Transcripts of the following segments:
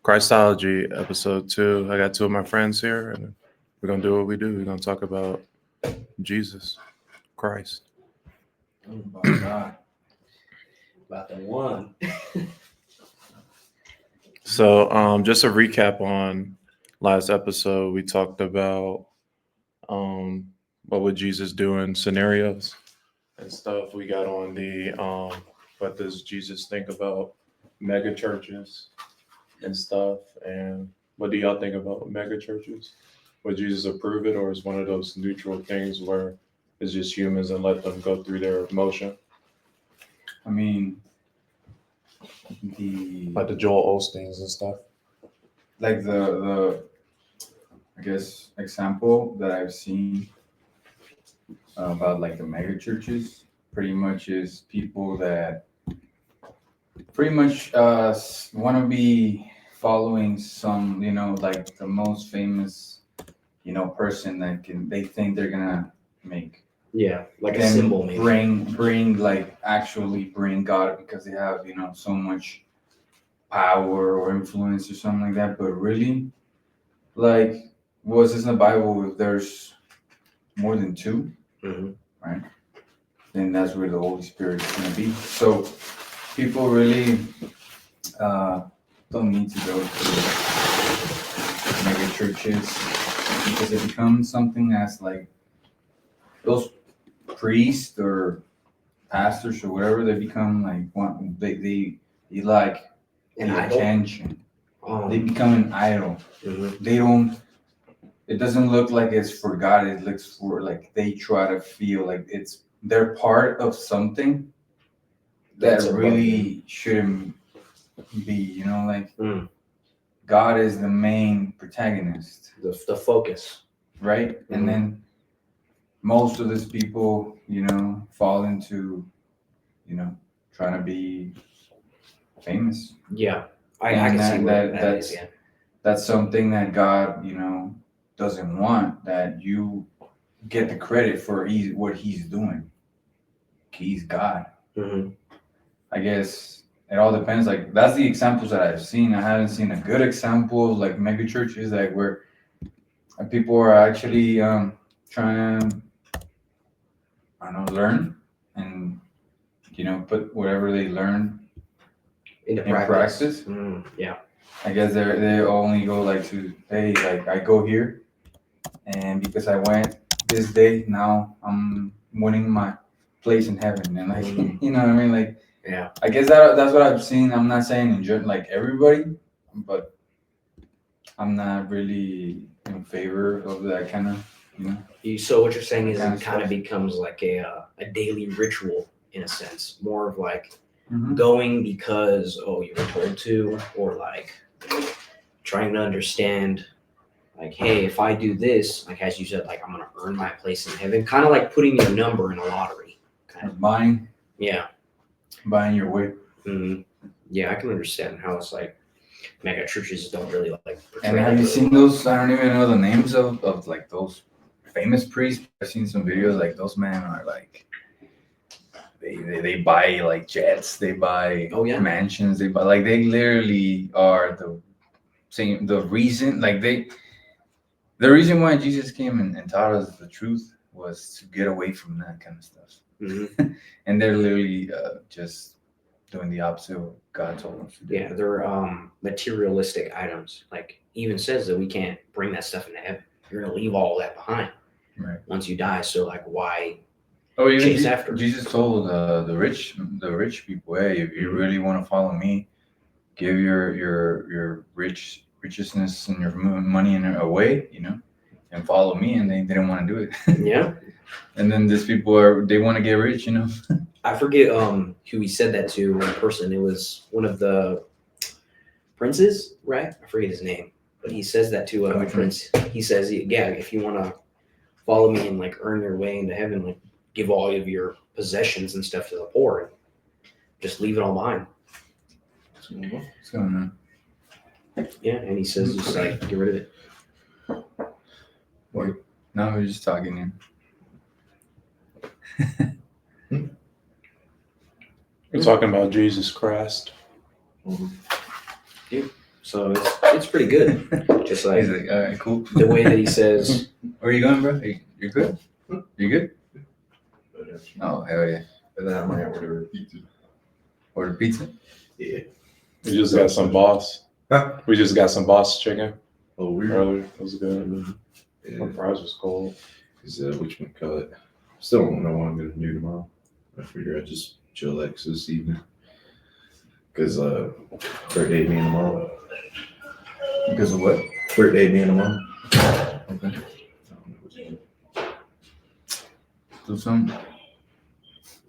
Christology episode 2. I got two of my friends here, and we're gonna do what we do. We're gonna talk about Jesus Christ. About God. About the one. So, just a recap on last episode. We talked about what would Jesus do in scenarios and stuff. We got on the what does Jesus think about mega churches and stuff, and what do y'all think about mega churches? Would Jesus approve it, or is one of those neutral things where it's just humans and let them go through their emotion? I mean, Like the Joel Osteens and stuff. like the I guess example that I've seen about like the mega churches pretty much is people that pretty much want to be following some, like the most famous, person that they think they're gonna make Yeah, like a them symbol maybe. bring like actually bring God because they have, so much power or influence or something like that. But really, like, what says in the Bible, if there's more than two, Mhm. right, then that's where the Holy Spirit is going to be. So people really don't need to go to mega churches because it becomes something that's like those priests or pastors or whatever. They become like they like An the idol. attention. They Um, become an idol. mhm. They don't. It doesn't look like it's for God. It looks for like they try to feel like they're part of something That's that above really shouldn't be. Like Mm. God is the main protagonist, The focus. right? And Mhm. then most of these people, fall into, trying to be famous. Yeah, I And can see where that that's is. Yeah. that's something that God, doesn't want, that you get the credit for what he's doing. He's God. hmm I guess it all depends. Like that's the examples that I've seen. I haven't seen a good example of like mega churches like where people are actually trying to, I don't know, learn and put whatever they learn Into in practice. Yeah. I guess they only go like to, hey, like I go here, and because I went this day, now I'm winning my place in heaven, and like you know what I mean, like Yeah. I guess that's what I've seen. I'm not saying like everybody, but I'm not really in favor of that kind of. So what you're saying is Kind it of kind of stuff. becomes like a daily ritual in a sense, more of like Mhm. going because you were told to, or like trying to understand, like, hey, if I do this, like as you said, like I'm gonna earn my place in heaven, kind of like putting your number in a lottery. Kind of. Buying Yeah. your way. hmm Yeah, I can understand how it's like mega churches don't really like portray. And have you seen those? I don't even know the names of like those famous priests. I've seen some videos like those men are like they buy like jets, they buy mansions, they buy like they literally are the reason like the reason why Jesus came and taught us the truth was to get away from that kind of stuff. Mhm. And they're literally just doing the opposite of what God told them to do. Yeah, they're materialistic items. Like even says that we can't bring that stuff into heaven. You're gonna leave all that behind Right. once you die. So like, why? Oh, even chase after. Jesus told the rich people, hey, if you really want to follow me, give your richness and your money away, and follow me. And they didn't want to do it. Yeah. And then these people they want to get rich, I forget who he said that to in person. It was one of the princes, right? I forget his name, but he says that to a prince. He says, yeah, if you want to follow me and like earn your way into heaven, like give all of your possessions and stuff to the poor, and just leave it all behind. What's going on? Yeah, and he says just like get rid of it. Wait, no, we're just talking here. We're talking about Jesus Christ. Yeah. So it's pretty good. Just like He's like, all right, cool. the way that he says, Where are you going, bro? You're good? You good? Oh, hell yeah. And then I might order pizza. Order pizza? Yeah. We just got some boss. Huh? We just got some boss chicken Oh, weird. earlier. It was good. Yeah. My fries was cold. Because whatchamacallit. Still don't know what I'm going to do tomorrow. I figure I'd just chillax this evening. Because birthday being tomorrow. Because of what? Birthday being tomorrow. Okay. I don't know what to do. Do something.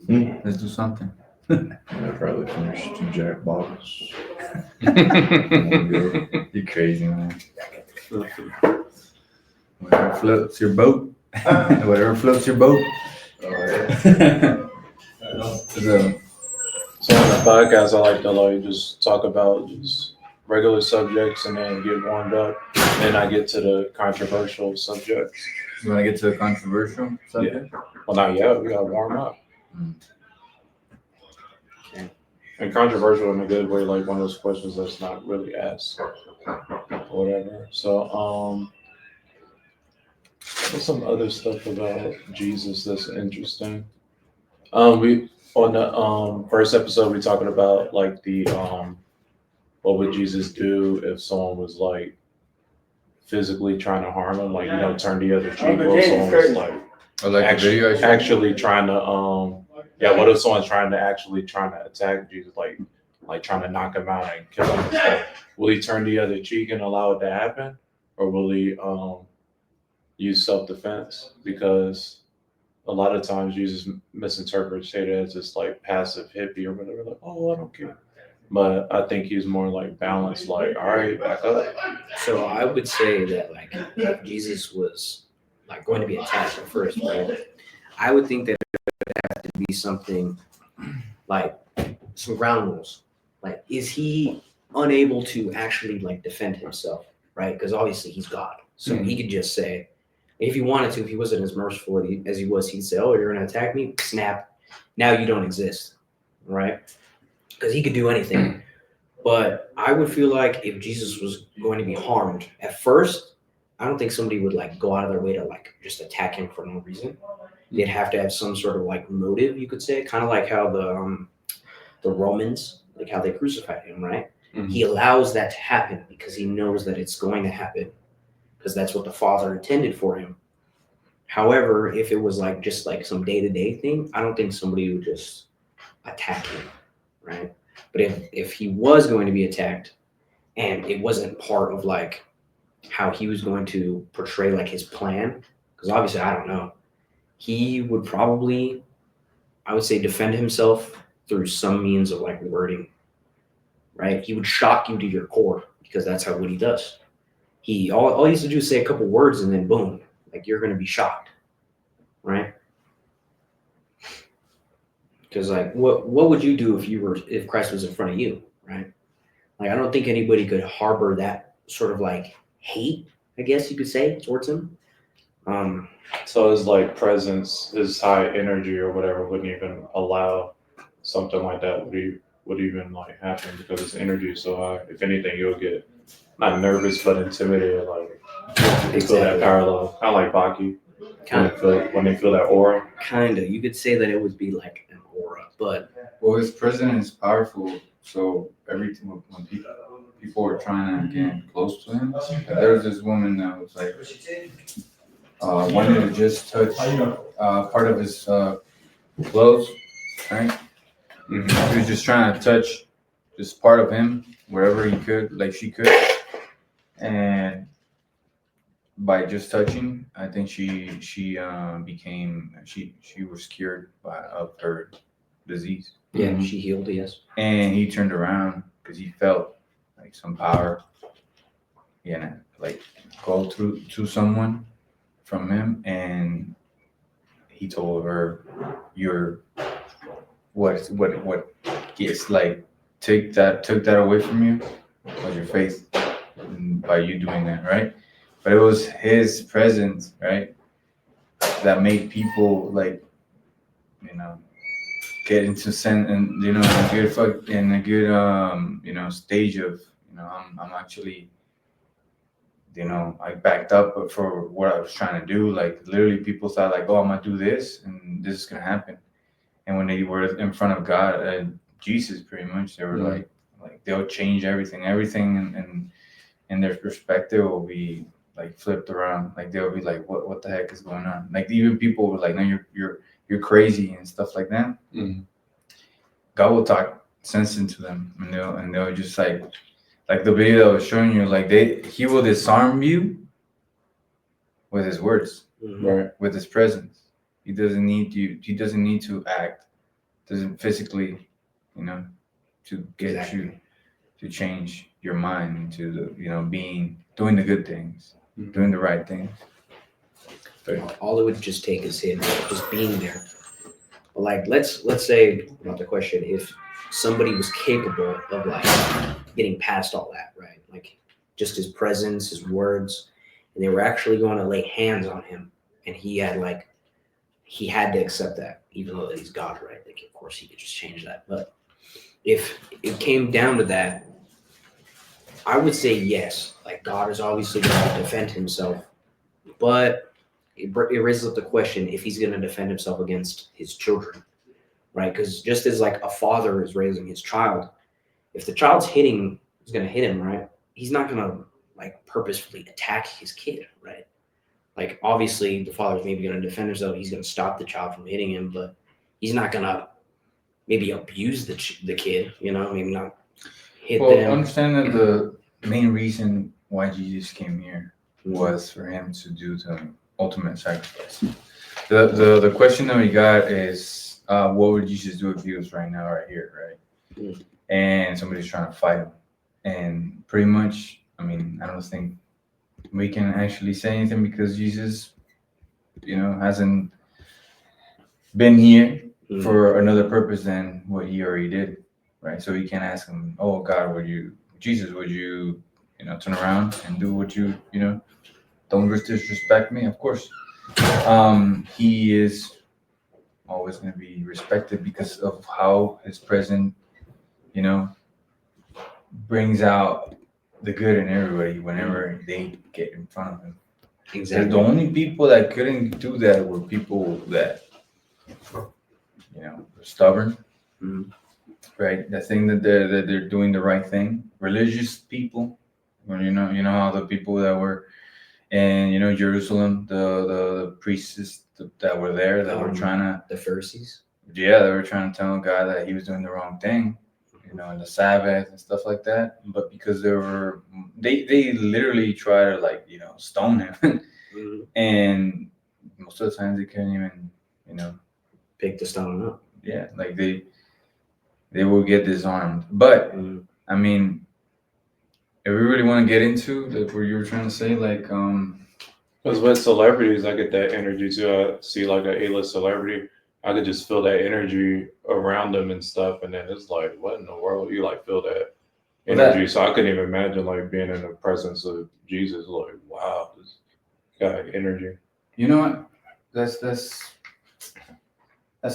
Hmm? Let's do something. I'll probably finish 2 Jack bottles. You're crazy, man. Whatever floats your boat. Whatever floats your boat. So, So on the podcast, I like to just talk about just regular subjects and then get warmed up. Then I get to the controversial subjects. you want to get to the controversial subject? Well, not yet. We gotta warm up. Okay. And controversial in a good way, like one of those questions that's not really asked or whatever. So, what's some other stuff about Jesus that's interesting? We on the first episode we talking about like the what would Jesus do if someone was like physically trying to harm him, like turn the other cheek, or if someone was like Or like a video I showed? actually trying to what if someone's trying to attack Jesus, like trying to knock him out and kill him and stuff? Will he turn the other cheek and allow it to happen, or will he use self-defense? Because a lot of times Jesus misinterprets it as this like passive hippie or whatever, like, oh, I don't care. But I think he's more like balanced, like, all right, back up. so I would say that like if Jesus was like going to be attacked at first, right? I would think that it would have to be something like some ground rules. Like, is he unable to actually like defend himself, right? Because obviously he's God, so he could just say, if he wanted to, if he wasn't as merciful as he was, he'd say, "Oh, you're going to attack me? Snap! Now you don't exist," right? Because he could do anything. But I would feel like if Jesus was going to be harmed at first, I don't think somebody would like go out of their way to like just attack him for no reason. They'd have to have some sort of like motive, you could say, kind of like how the Romans, like how they crucified him, right? Mhm. He allows that to happen because he knows that it's going to happen, because that's what the Father intended for him. However, if it was like just like some day-to-day thing, I don't think somebody would just attack him, right? But if he was going to be attacked and it wasn't part of like how he was going to portray like his plan, because obviously I don't know, he would probably, I would say, defend himself through some means of like wording, right? He would shock you to your core because that's what he does. He all he has to do is say a couple words and then boom, like you're going to be shocked, right? Because like what would you do if Christ was in front of you, right? Like I don't think anybody could harbor that sort of like hate, I guess you could say, towards him. So his like presence, his high energy or whatever wouldn't even allow something like that would even like happen, because his energy is so high. If anything, you'll get not nervous but intimidated, like you feel that power level. Kind of like Baki. When they feel that aura. Kind of. You could say that it would be like an aura, but Well, his presence is powerful. So every time when people were trying to get close to him, there was this woman that was like wanted to just touch part of his clothes, right? Mhm. He was just trying to touch just part of him wherever he could, like she could, and by just touching, I think she was cured of her disease. yeah, Mhm. she healed, yes. And he turned around because he felt like some power, like go through to someone from him, and he told her, "You're what gets like took that away from you was your faith, by you doing that, right?" But it was his presence, right, that made people like get into in a good stage of I'm actually, I backed up for what I was trying to do. Like literally, people thought like, oh, I'm gonna do this, and this is gonna happen. And when they were in front of God and Jesus, pretty much, they were like they'll change everything, and their perspective will be like flipped around. Like they'll be like, what the heck is going on? Like even people were like, no, you're crazy and stuff like that. Mhm. God will talk sense into them, and they'll just like the video that I was showing you, like he will disarm you with his words, Mhm. Right. with his presence. He doesn't need you. He doesn't need to act. Doesn't physically, to get Exactly. you to change your mind into doing the good things, doing the right things. All it would just take is him just being there. But like, let's say about the question, if somebody was capable of like getting past all that, right? Like just his presence, his words, and they were actually going to lay hands on him, and he had to accept that, even though that he's God, right? Like, of course, he could just change that. But if it came down to that, I would say yes. Like, God is obviously going to defend himself, but it raises up the question if he's going to defend himself against his children, right? Because just as like a father is raising his child, if the child's is going to hit him, right? He's not going to like purposefully attack his kid, right? Like, obviously, the father's maybe going to defend himself. He's going to stop the child from hitting him, but he's not going to maybe abuse the kid, maybe not hit Well, them. understand that the main reason why Jesus came here was for him to do the ultimate sacrifice. The question that we got is, what would Jesus do if he was right now, right here, right? And somebody's trying to fight him. And pretty much, I mean, I don't think we can actually say anything because Jesus, hasn't been here for another purpose than what he already did, right? So we can't ask him, oh God, would you turn around and do what don't disrespect me? Of course. He is always going to be respected because of how his presence, brings out the good in everybody whenever they get in front of him. Exactly. The only people that couldn't do that were people that, were stubborn, right? That think that they're doing the right thing. Religious people, or how the people that were in Jerusalem, the priests that were there that were trying to the Pharisees. Yeah, they were trying to tell a guy that he was doing the wrong thing, in the Sabbath and stuff like that. But because they literally try to stone him, and most of the times they couldn't even pick the stone up. Yeah, like they will get disarmed. But I mean, if we really want to get into like what you were trying to say, like Because with celebrities, I get that energy too. I see like an A-list celebrity, I could just feel that energy around them and stuff, and then it's like, what in the world? You like feel that energy. So I couldn't even imagine like being in the presence of Jesus. Like, wow, this guy energy. You know what? That's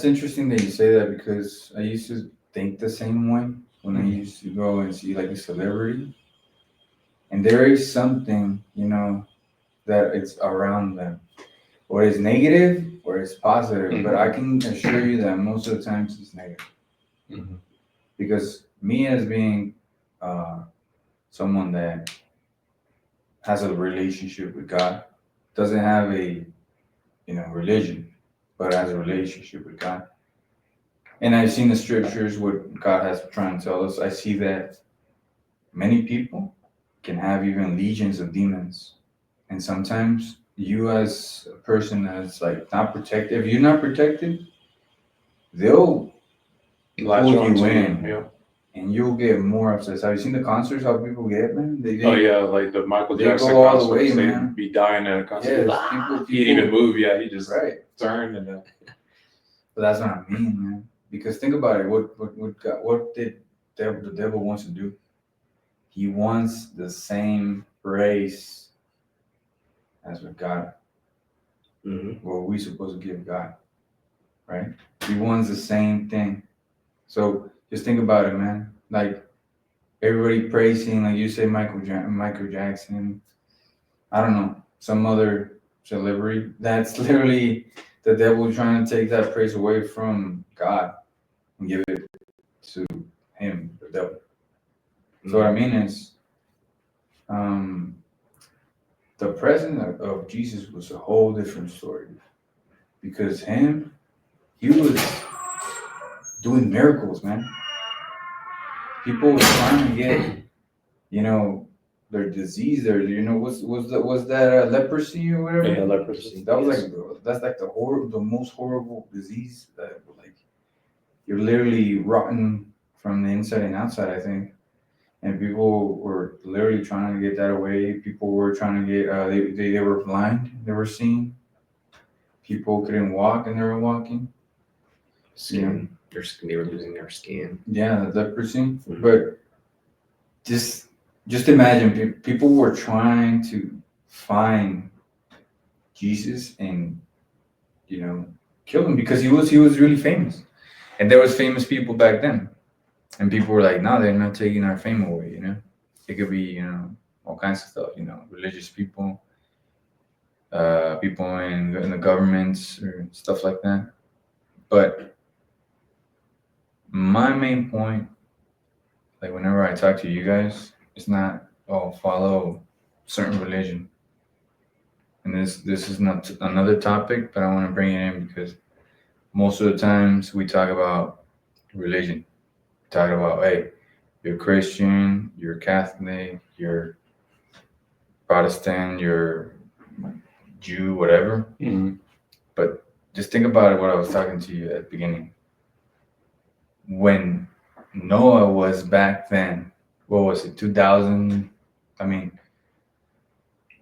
interesting that you say that because I used to think the same way when I used to go and see like a celebrity, and there is something that it's around them, or it's negative or it's positive. But I can assure you that most of the times it's negative, because me as being someone that has a relationship with God doesn't have a religion, but has a relationship with God. And I've seen the scriptures what God has trying to tell us. I see that many people can have even legions of demons. And sometimes you as a person that's like not protected, if you're not protected, they'll pull you in. Yeah. And you'll get more upset. Have you seen the concerts? How people get, man? Oh yeah, like the Michael Jackson go all the concerts. way, They man. be dying in a concert. Yes, people He didn't even move. Yeah, he just right. turned and then. But that's what I mean, man. Because think about it. What did the devil wants to do? He wants the same praise as with God. What we supposed to give God, right? He wants the same thing. So just think about it, man. Like everybody praising, like you say, Michael Jackson. I don't know, some other celebrity. That's literally the devil trying to take that praise away from God and give it to him, the devil. So what I mean is, um, the presence of Jesus was a whole different story because he was doing miracles, man. People were trying to get, you know, their disease, was that leprosy or whatever? Yeah, leprosy. That was Yes. that's like the most horrible disease that like you're literally rotten from the inside and outside, I think. And people were literally trying to get that away. People were trying to get they were blind, they were seeing. People couldn't walk and they were walking. Skin. They were losing their skin. Yeah, the leprosy. Mhm. But just imagine people were trying to find Jesus and kill him because he was really famous, and there was famous people back then, and people were like, no, they're not taking our fame away. It could be all kinds of stuff. Religious people, people in the governments or stuff like that. But my main point, like whenever I talk to you guys, it's not follow certain religion. And this is not another topic, but I want to bring it in because most of the times we talk about religion. Talk about, hey, you're Christian, you're Catholic, you're Protestant, you're Jew, whatever. Mhm. But just think about it. What I was talking to you at the beginning. When Noah was back then, what was it? 2000. I mean,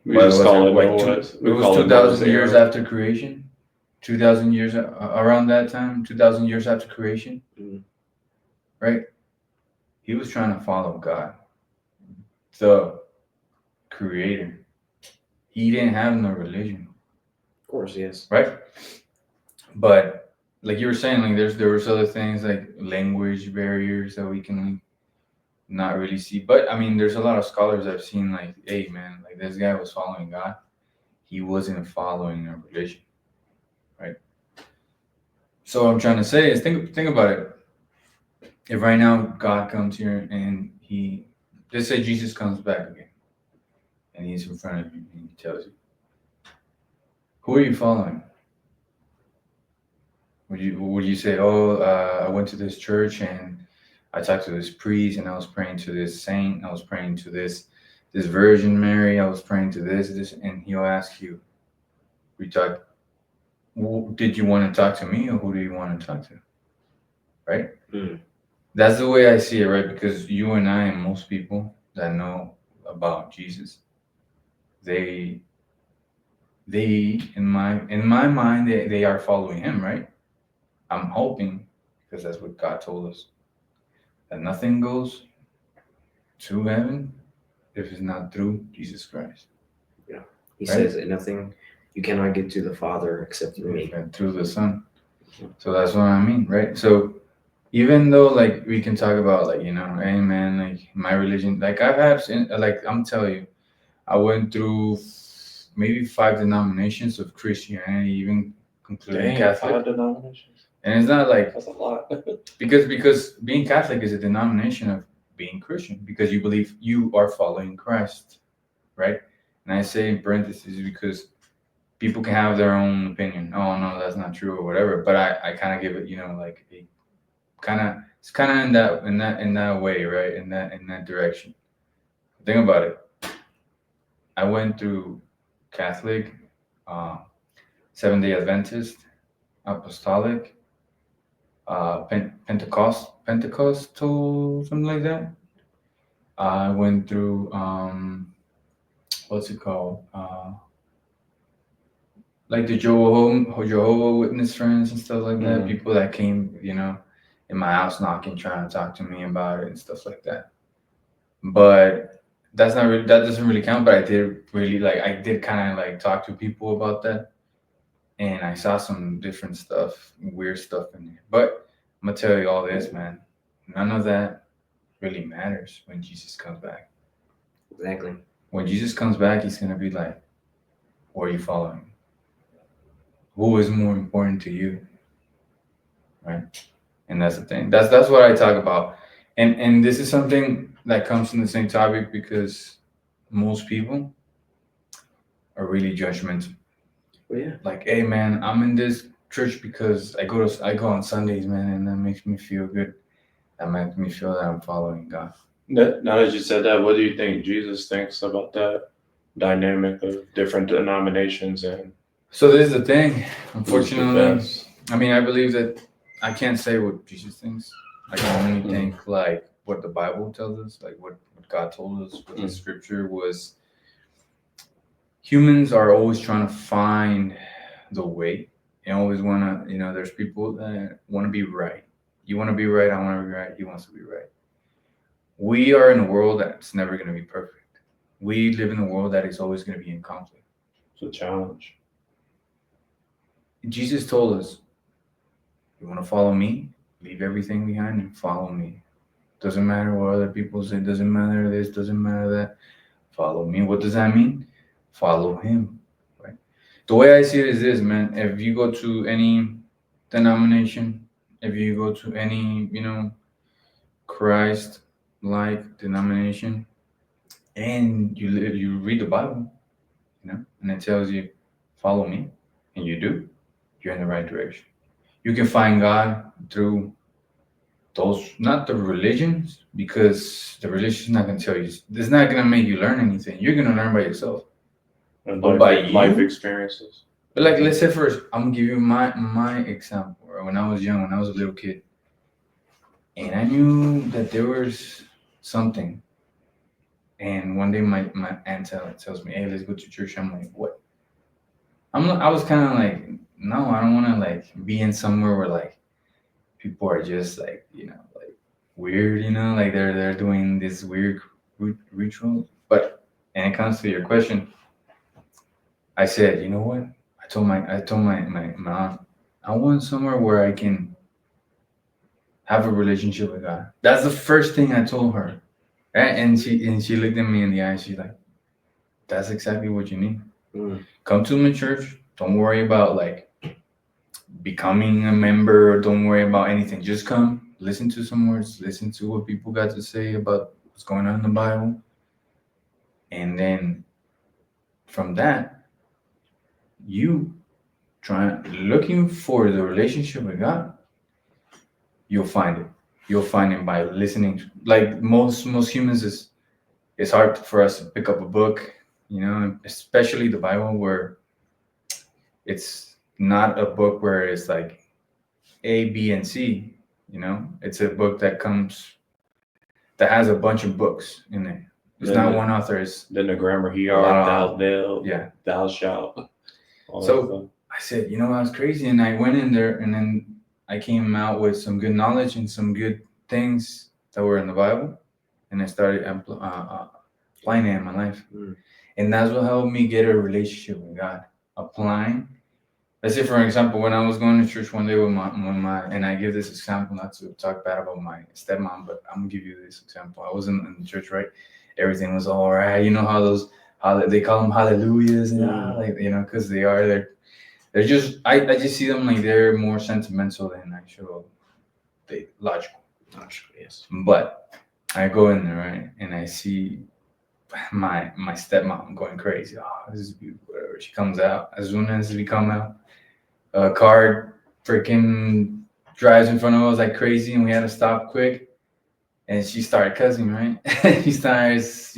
We what just was call it? it Like Noah's. it We was call it Noah's 2,000 years era. after creation. 2,000 years around that time. 2,000 years after creation, Mhm. right? He was trying to follow God, the Creator. He didn't have no religion, Of course, yes. right? But like you were saying, like there was other things like language barriers that we can not really see. But I mean, there's a lot of scholars I've seen like, hey man, like this guy was following God. He wasn't following a religion, right? So what I'm trying to say is think about it. If right now God comes here and let's say Jesus comes back again and he's in front of you and he tells you, who are you following? Would you say, oh, I went to this church and I talked to this priest and I was praying to this saint, I was praying to this Virgin Mary, I was praying to this, and he'll ask you, we talk, did you want to talk to me or who do you want to talk to? Right? Mm. That's the way I see it, right? Because you and I and most people that know about Jesus, they in my mind they are following him, right? I'm hoping because that's what God told us that nothing goes to heaven if it's not through Jesus Christ. He Right. says that nothing you cannot get to the Father except through me. And through the Son. So that's what I mean, right? So even though like we can talk about like, hey man, like my religion, like like I'm telling you, I went through maybe 5 denominations of Christianity, even including Dang, Catholic. 5 denominations. And it's not like That's a lot. because being Catholic is a denomination of being Christian because you believe you are following Christ, right? And I say in parentheses because people can have their own opinion. Oh no, that's not true or whatever. But I kind of give it, like a it's kind of in that way, right? In that direction. Think about it. I went through Catholic, uh, Seventh-day Adventist, Apostolic, Pentecostal, something like that. I went through what's it called? Like the Jehovah Witness friends and stuff like that. Mhm. People that came, in my house knocking, trying to talk to me about it and stuff like that. But that doesn't really count. But I did kind of like talk to people about that, and I saw some different stuff, weird stuff in there. But I'm gonna tell you all this, man. None of that really matters when Jesus comes back. Exactly. When Jesus comes back, he's gonna be like, "Who are you following? Who is more important to you?" Right? And that's the thing. That's what I talk about. And this is something that comes from the same topic because most people are really judgmental. Well, yeah. Like, hey man, I'm in this church because I go on Sundays, man, and that makes me feel good. That makes me feel that I'm following God. Now that you said that, what do you think Jesus thinks about that dynamic of different denominations and So this is the thing. who's the Unfortunately, best? I mean, I believe that I can't say what Jesus thinks. I can only Mhm. think like what the Bible tells us, like what God told us, what the Mm. scripture was. Humans are always trying to find the way and always want to, there's people that want to be right. You want to be right, I want to be right, he wants to be right. We are in a world that's never going to be perfect. We live in a world that is always going to be in conflict. It's a challenge. Jesus told us, you want to follow me? Leave everything behind and follow me. Doesn't matter what other people say, doesn't matter this, doesn't matter that. Follow me. What does that mean? Follow him. Right? The way I see it is this, man. If you go to any denomination, if you go to any, Christ like denomination, and you read the Bible, and it tells you, follow me, and you do, you're in the right direction. You can find God through those, not the religions, because the religion is not going to tell you, it's not going to make you learn anything. You're going to learn by yourself. And But by life you, experiences. but like, let's say first, I'm gonna give you my example. When I was young, when I was a little kid, and I knew that there was something. And one day, my aunt tells me, "Hey, let's go to church." I'm like, "What?" I was kind of like, "No, I don't want to like be in somewhere where like people are just like like weird, like they're doing this weird ritual." But and it comes to your question, I said, you know what? I told my aunt, I want somewhere where I can have a relationship with God. That's the first thing I told her. Right? And she looked at me in the eye. She's like, that's exactly what you need. Mm. Come to my church. Don't worry about like becoming a member. Don't worry about anything. Just come, listen to some words, listen to what people got to say about what's going on in the Bible, and then from that, you looking for the relationship with God, you'll find it. You'll find it by listening. Like most humans, it's hard for us to pick up a book, especially the Bible, where it's not a book where it's like A, B, and C. It's a book that has a bunch of books in it. It's Then not the- one author. It's Then the grammar he A lot are, of- thou thou shalt. All So- that stuff. I said, that's crazy. And I went in there and then I came out with some good knowledge and some good things that were in the Bible. And I started applying it in my life. Mm. And that's what helped me get a relationship with God. Applying. Let's say, for example, when I was going to church one day with my and I give this example, not to talk bad about my stepmom, but I'm going to give you this example. I was in the church, right? Everything was all right. You know how they call them hallelujahs and because they're just I just see them like they're more sentimental than actual logical. Yes. But I go in there, right, and I see my stepmom going crazy. Oh, this is beautiful. Whatever. She comes out. As soon as we come out, a car freaking drives in front of us like crazy, and we had to stop quick. And she started cussing, right? She starts,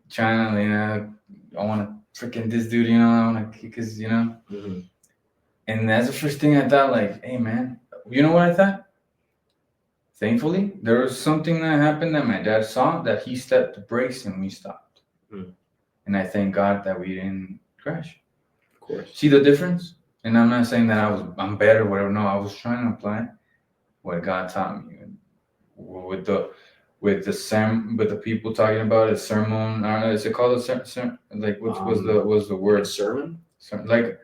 trying to, I want to freaking this dude, I want to kick his, Mm-hmm. And that's the first thing I thought, like, hey, man, you know what I thought? Thankfully, there was something that happened that my dad saw that he stepped the brakes and we stopped. Mm. And I thank God that we didn't crash. Of course. See the difference? And I'm not saying that I'm better or whatever. No, I was trying to apply what God taught me. With the people talking about a sermon, is it called a like what was the word? Like a sermon? Like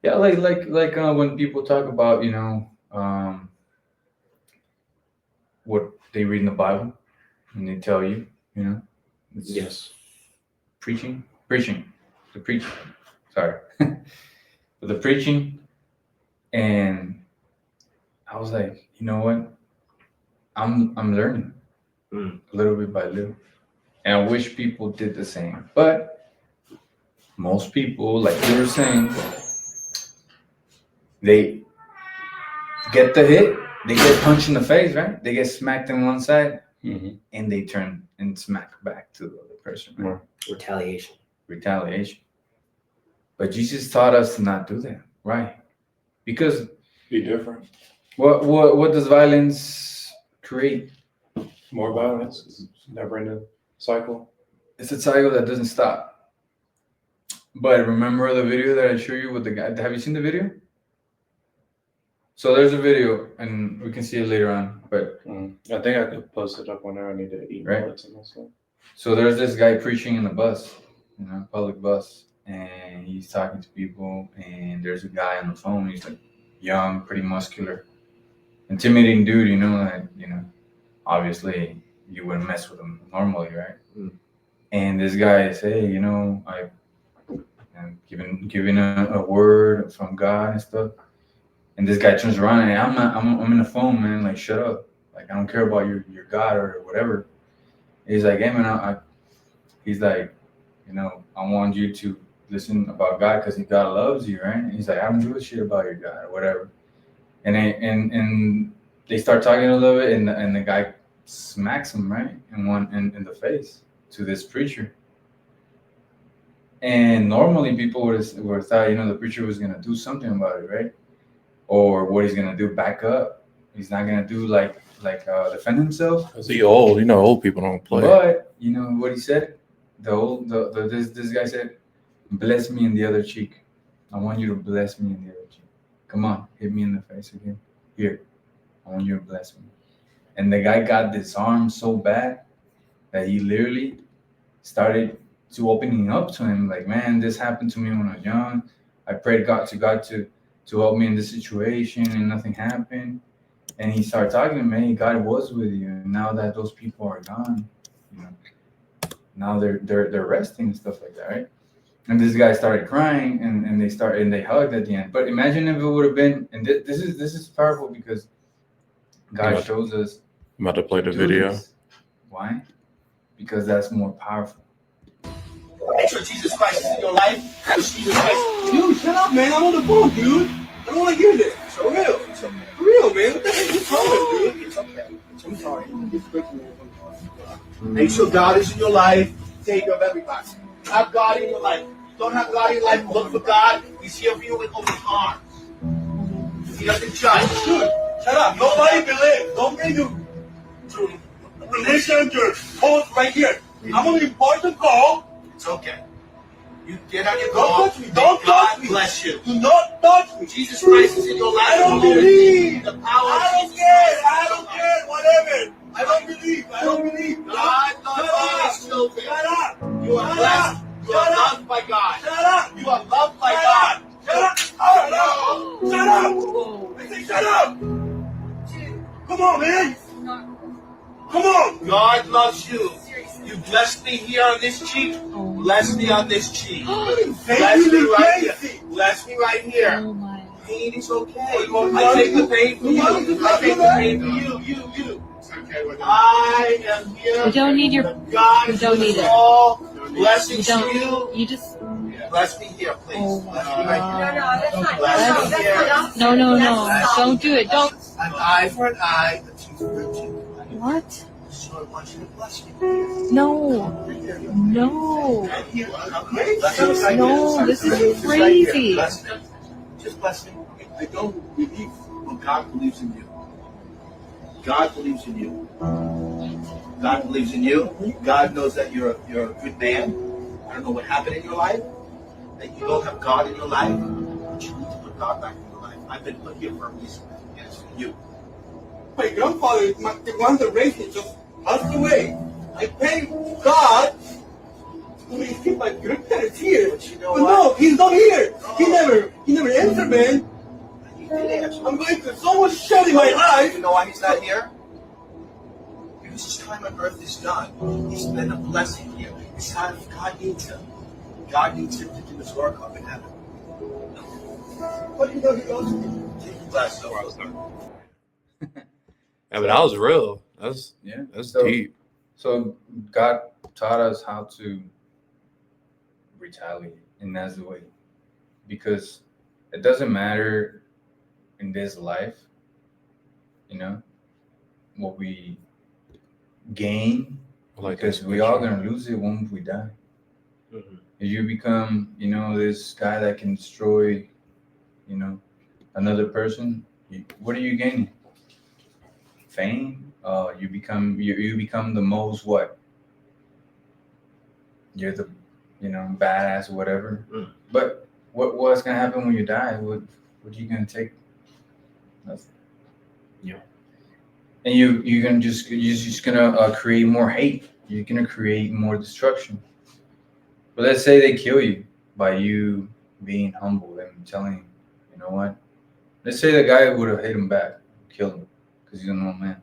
yeah, like when people talk about what they read in the Bible and they tell you, it's Yes. preaching, the preaching. Sorry, but the preaching, and I was like, you know what? I'm learning a little bit by little, and I wish people did the same. But most people, like you were saying, they get the hit, they get punched in the face, right? They get smacked in one side, and they turn and smack back to the other person. Right? Retaliation. But Jesus taught us to not do that, right? Because Be different. what does violence create? More violence. It's never ending cycle. It's a cycle that doesn't stop. But remember the video that I showed you with the guy? Have you seen the video? So there's a video, and we can see it later on. But I think I could post it up whenever I need to eat bullets and stuff. So there's this guy preaching in the bus, public bus, and he's talking to people. And there's a guy on the phone. He's like young, pretty muscular, intimidating dude. Obviously you wouldn't mess with him normally, right? And this guy says, hey, I'm giving a word from God and stuff. And this guy turns around and I'm in the phone, man. Like, shut up. Like, I don't care about your God or whatever. He's like, hey, man, he's like, I want you to listen about God because God loves you, right? And he's like, I don't give a shit about your God or whatever. And they start talking a little bit, and the guy smacks him right in the face to this preacher. And normally people would have thought, the preacher was gonna do something about it, right? Or what he's gonna do, back up. He's not gonna do like defend himself. Cause he old, old people don't play. But you know what he said? This guy said, "Bless me in the other cheek. I want you to bless me in the other cheek. Come on, hit me in the face again. Here, I want you to bless me." And the guy got disarmed so bad that he literally started to opening up to him. Like, man, this happened to me when I was young. I prayed God to help me in this situation, and nothing happened. And he started talking to me. Hey, God was with you. And now that those people are gone, now they're resting and stuff like that, right? And this guy started crying, and they hugged at the end. But imagine if it would have been, and this is powerful because God shows us. I'm about to play the video. This. Why? Because that's more powerful. Make sure Jesus Christ is in your life. Jesus Christ. Dude, shut up, man. I'm on the phone, dude. I don't want to hear this. For real. For real, man. What the heck are you talking, dude? It's okay. I'm sorry. It's breaking me. Make sure God is in your life. Take care of everybody. Have God in your life. Don't have God in your life. Look for God. He's here for you with open arms. He doesn't judge. Dude, shut up. Nobody believes. Don't bring your religion, your post right here. I'm on an important call. It's okay. You get on your call. Don't touch me. Don't touch me. God bless you. Do not touch me. Jesus Christ is in your life. I don't believe. The power. I don't care. I don't care. Whatever. I don't believe. I don't believe. God loves all his children. Shut up. You are blessed. You are loved by God. Shut up. You are loved by God. Shut up. Shut up. Shut up. I say shut up. Come on, man. Come on. God loves you. You blessed me here on this cheek. Bless me on this cheek. Bless me right here. Bless me right here. Pain is okay. I take the pain for you. I take the pain for you. You. I am here. We don't need your. God, we don't need it. All blessings to you. You just. Bless me here, please. Oh Bless me right here. no, Bless me here. no. Don't do it. Don't. An eye for an eye, a tooth for a tooth. What? So I want you to bless me. No. No. No, this is crazy. Bless me. Just bless me. I don't believe, but God believes in you. God believes in you. God believes in you. God knows that you're a good man. I don't know what happened in your life, that you don't have God in your life, but you need to put God back in your life. I've been put here for a reason, and it's for you. My grandfather, the one that raised me, just passed away. I thank God. Please keep my grandparents here. But you know what? No, he's not here. No. He never answered, man. I'm going through so much shit in my life. You know why he's not here? His time on earth is done. He's been a blessing here. It's time God needs him. God needs him to do his work up in heaven. What do you know he loves me? Take your glasses off. Yeah, but that was real. That's So- deep. So God taught us how to retaliate in that way, because it doesn't matter in this life, what we gain, because we all gonna lose it when we die. Mhm. If you become, this guy that can destroy, another person, what are you gaining? Fame. You become the most what? You're the, badass or whatever. Mm. But what's gonna happen when you die? What are you gonna take? Nothing. Yeah. And you're just gonna create more hate. You're gonna create more destruction. But let's say they kill you by you being humble and telling him, you know what? Let's say the guy would have hit him back, killed him, because he's an old man.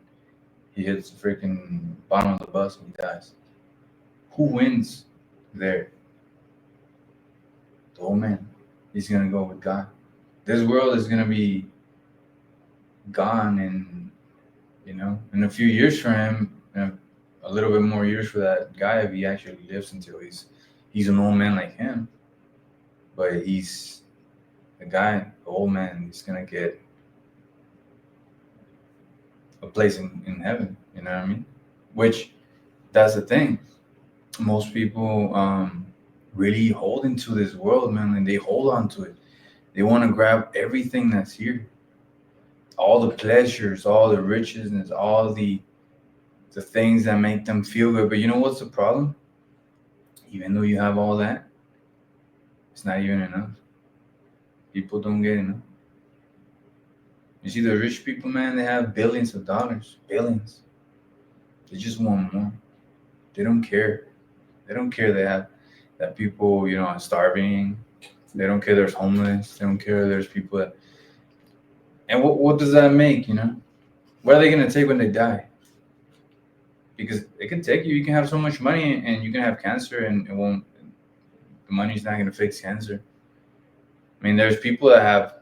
He hits the freaking bottom of the bus and he dies. Who wins there? The old man. He's gonna go with God. This world is gonna be gone in a few years for him, a little bit more years for that guy if he actually lives until he's an old man like him. But he's a guy, the old man, he's gonna get a place in heaven, you know what I mean? Which, that's the thing. Most people really hold into this world, man, and they hold on to it. They want to grab everything that's here, all the pleasures, all the riches, all the things that make them feel good. But you know what's the problem? Even though you have all that, it's not even enough. People don't get enough. You see the rich people, man, they have billions of dollars, billions. They just want more. They don't care. They don't care that people, are starving. They don't care there's homeless. They don't care there's people that. And what does that make, What are they going to take when they die? Because it can take you. You can have so much money and you can have cancer and the money's not going to fix cancer. I mean, there's people that have,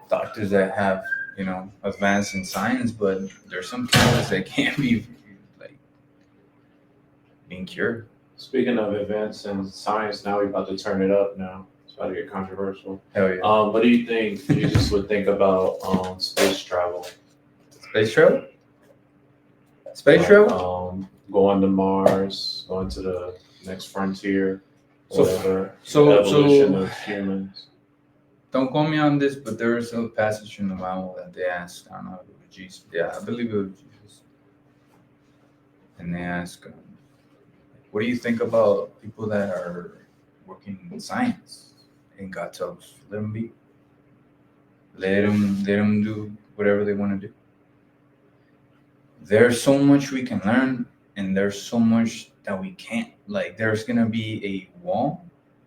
doctors that have, advanced in science, but there's some cases that can't be like being cured. Speaking of advance in science, now we're about to turn it up now. It's about to get controversial. Hell yeah. What do you think Jesus would think about space travel? Space travel? Space travel? Going to Mars, going to the next frontier, So- whatever. so- the evolution so- of humans. Don't quote me on this, but there is a passage in the Bible that they asked, I don't know if it was Jesus. Yeah, I believe it was Jesus. And they ask, what do you think about people that are working in science? And God tells, let them be. Let them do whatever they want to do. There's so much we can learn, and there's so much that we can't. Like, there's going to be a wall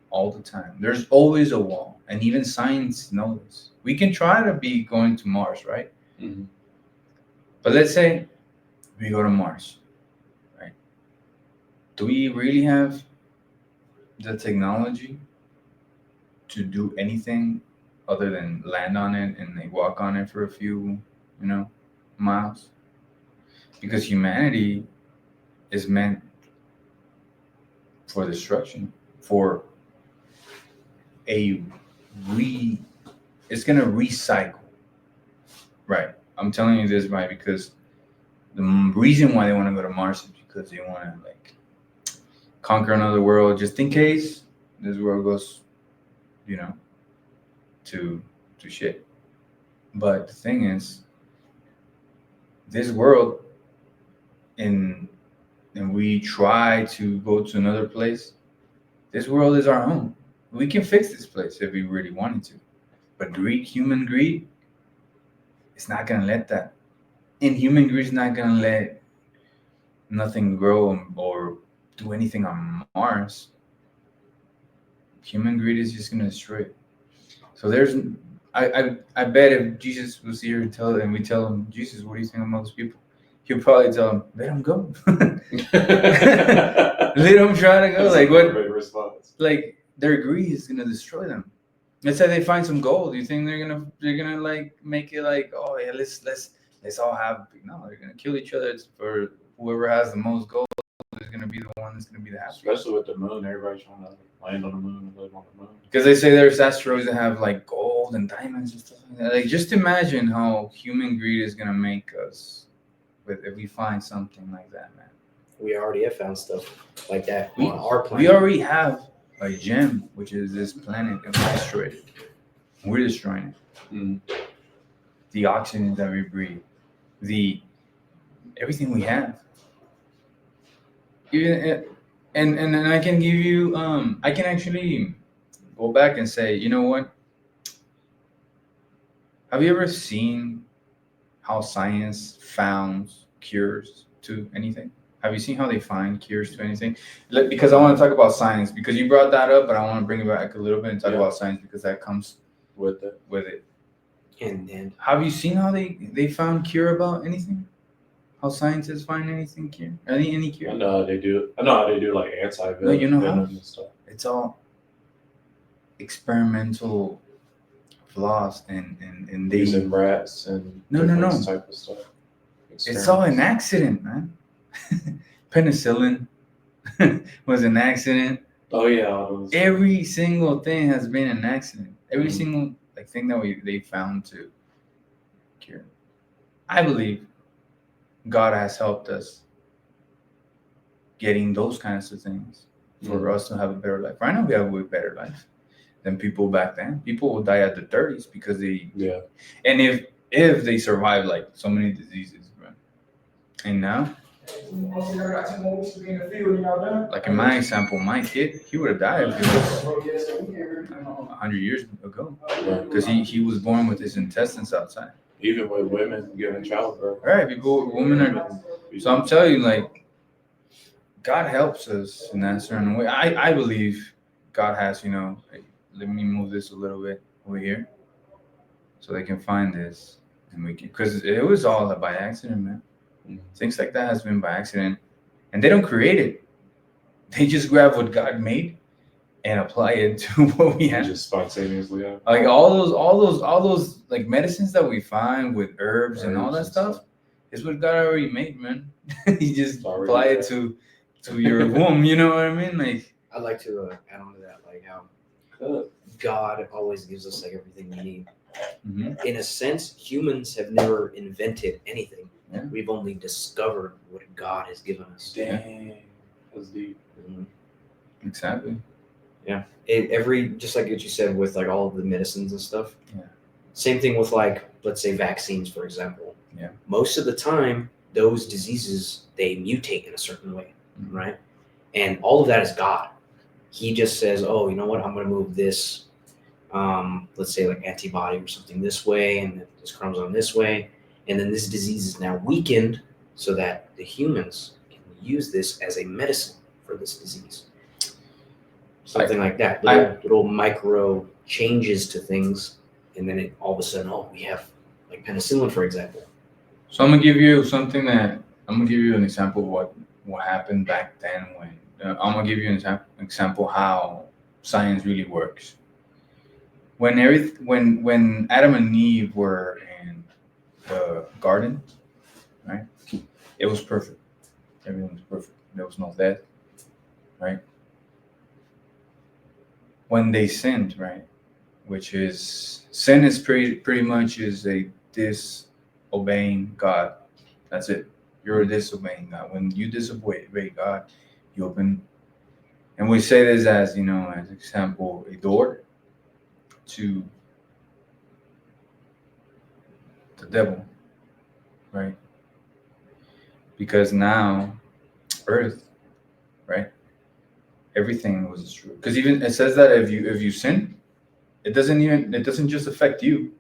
all the time. There's always a wall. And even science knows this. We can try to be going to Mars, right? Mm-hmm. But let's say we go to Mars, right? Do we really have the technology to do anything other than land on it and like walk on it for a few, miles? Because humanity is meant for destruction, for it's gonna recycle. Right. I'm telling you this, right, because the reason why they want to go to Mars is because they want to like conquer another world, just in case this world goes, to shit. But the thing is, this world, and we try to go to another place. This world is our home. We can fix this place if we really wanted to. But human greed, it's not gonna let that. And human greed is not gonna let nothing grow or do anything on Mars. Human greed is just gonna destroy it. So I bet if Jesus was here and we tell him, Jesus, what do you think about those people? he'll probably tell them, let them go. Let them try to go. Like what? Great response. Like their greed is gonna destroy them. Let's say they find some gold. You think they're gonna like make it like, oh yeah, let's all have. No, they're gonna kill each other. It's for whoever has the most gold is gonna be the one that's gonna be the happiest. Especially with the moon, everybody's trying to land on the moon and live on the moon. Because they say there's asteroids that have like gold and diamonds and stuff like that. Like just imagine how human greed is gonna make us if we find something like that, man. We already have found stuff like that We- on our planet. We already have a gem, which is this planet, an asteroid. We're destroying it. Mm. The oxygen that we breathe, everything we have. Even and I can give you I can actually go back and say, you know what? Have you ever seen how science found cures to anything? Have you seen how they find cures to anything? Because I want to talk about science, because you brought that up, but I want to bring it back a little bit and talk about science because that comes With it. with it. And Have you seen how they found cure about anything? How scientists find anything cure? Any cure? I know how they do. I know how they do like anti-venom No, you know how? and stuff. It's all experimental flaws and they Using rats and No. different type of stuff. it's all an accident, man. Penicillin was an accident. Oh yeah, all those. Every single thing has been an accident. Every Mhm. single thing that they found to cure. I believe God has helped us getting those kinds of things for us to have a better life. Right now we have a way better life than people back then. People will die at the 30s because Yeah. and if they survive like so many diseases, bro. And now, like in my example, my kid, he would have died if he was, I don't know, 100 years ago, because he was born with his intestines outside. Even with women giving childbirth. Right, women are. So I'm telling you, like, God helps us in that certain way. I believe God has, like, let me move this a little bit over here, so they can find this, and we can, because it was all by accident, man. Mhm. Things like that has been by accident, and they don't create it. They just grab what God made and apply it to what we have. Just spontaneously. Yeah. Like all those like medicines that we find with herbs and all that Herbs and stuff is what God already made, man. He just It's already apply it there. to your womb. You know what I mean? Like, I'd like to add on to that, like how Good. God always gives us like everything we need. mhm. In a sense, humans have never invented anything. Yeah. We've only discovered what God has given us. Dang. That's deep. Mhm. Exactly. Just like what you said with like all of the medicines and stuff. Yeah. Same thing with like, let's say vaccines, for example. Yeah. Most of the time, those diseases, they mutate in a certain way, Mhm. right? And all of that is God. He just says, oh, you know what? I'm going to move this, let's say like antibody or something this way, and then this chromosome this way. And then this disease is now weakened so that the humans can use this as a medicine for this disease. Something like that. Little micro changes to things. And then it all of a sudden, we have like penicillin, for example. So I'm gonna give you an example of what happened back then when I'm gonna give you an example how science really works. When Adam and Eve were in the garden, right? It was perfect. Everything was perfect. There was no death, right? When they sinned, right? Which is sin is pretty much is a disobeying God. That's it. You're disobeying God. When you disobey God, you open, and we say this as as example, a door to the devil, right? Because now, earth, right? Everything was destroyed. Because even it says that if you sin, it doesn't just affect you.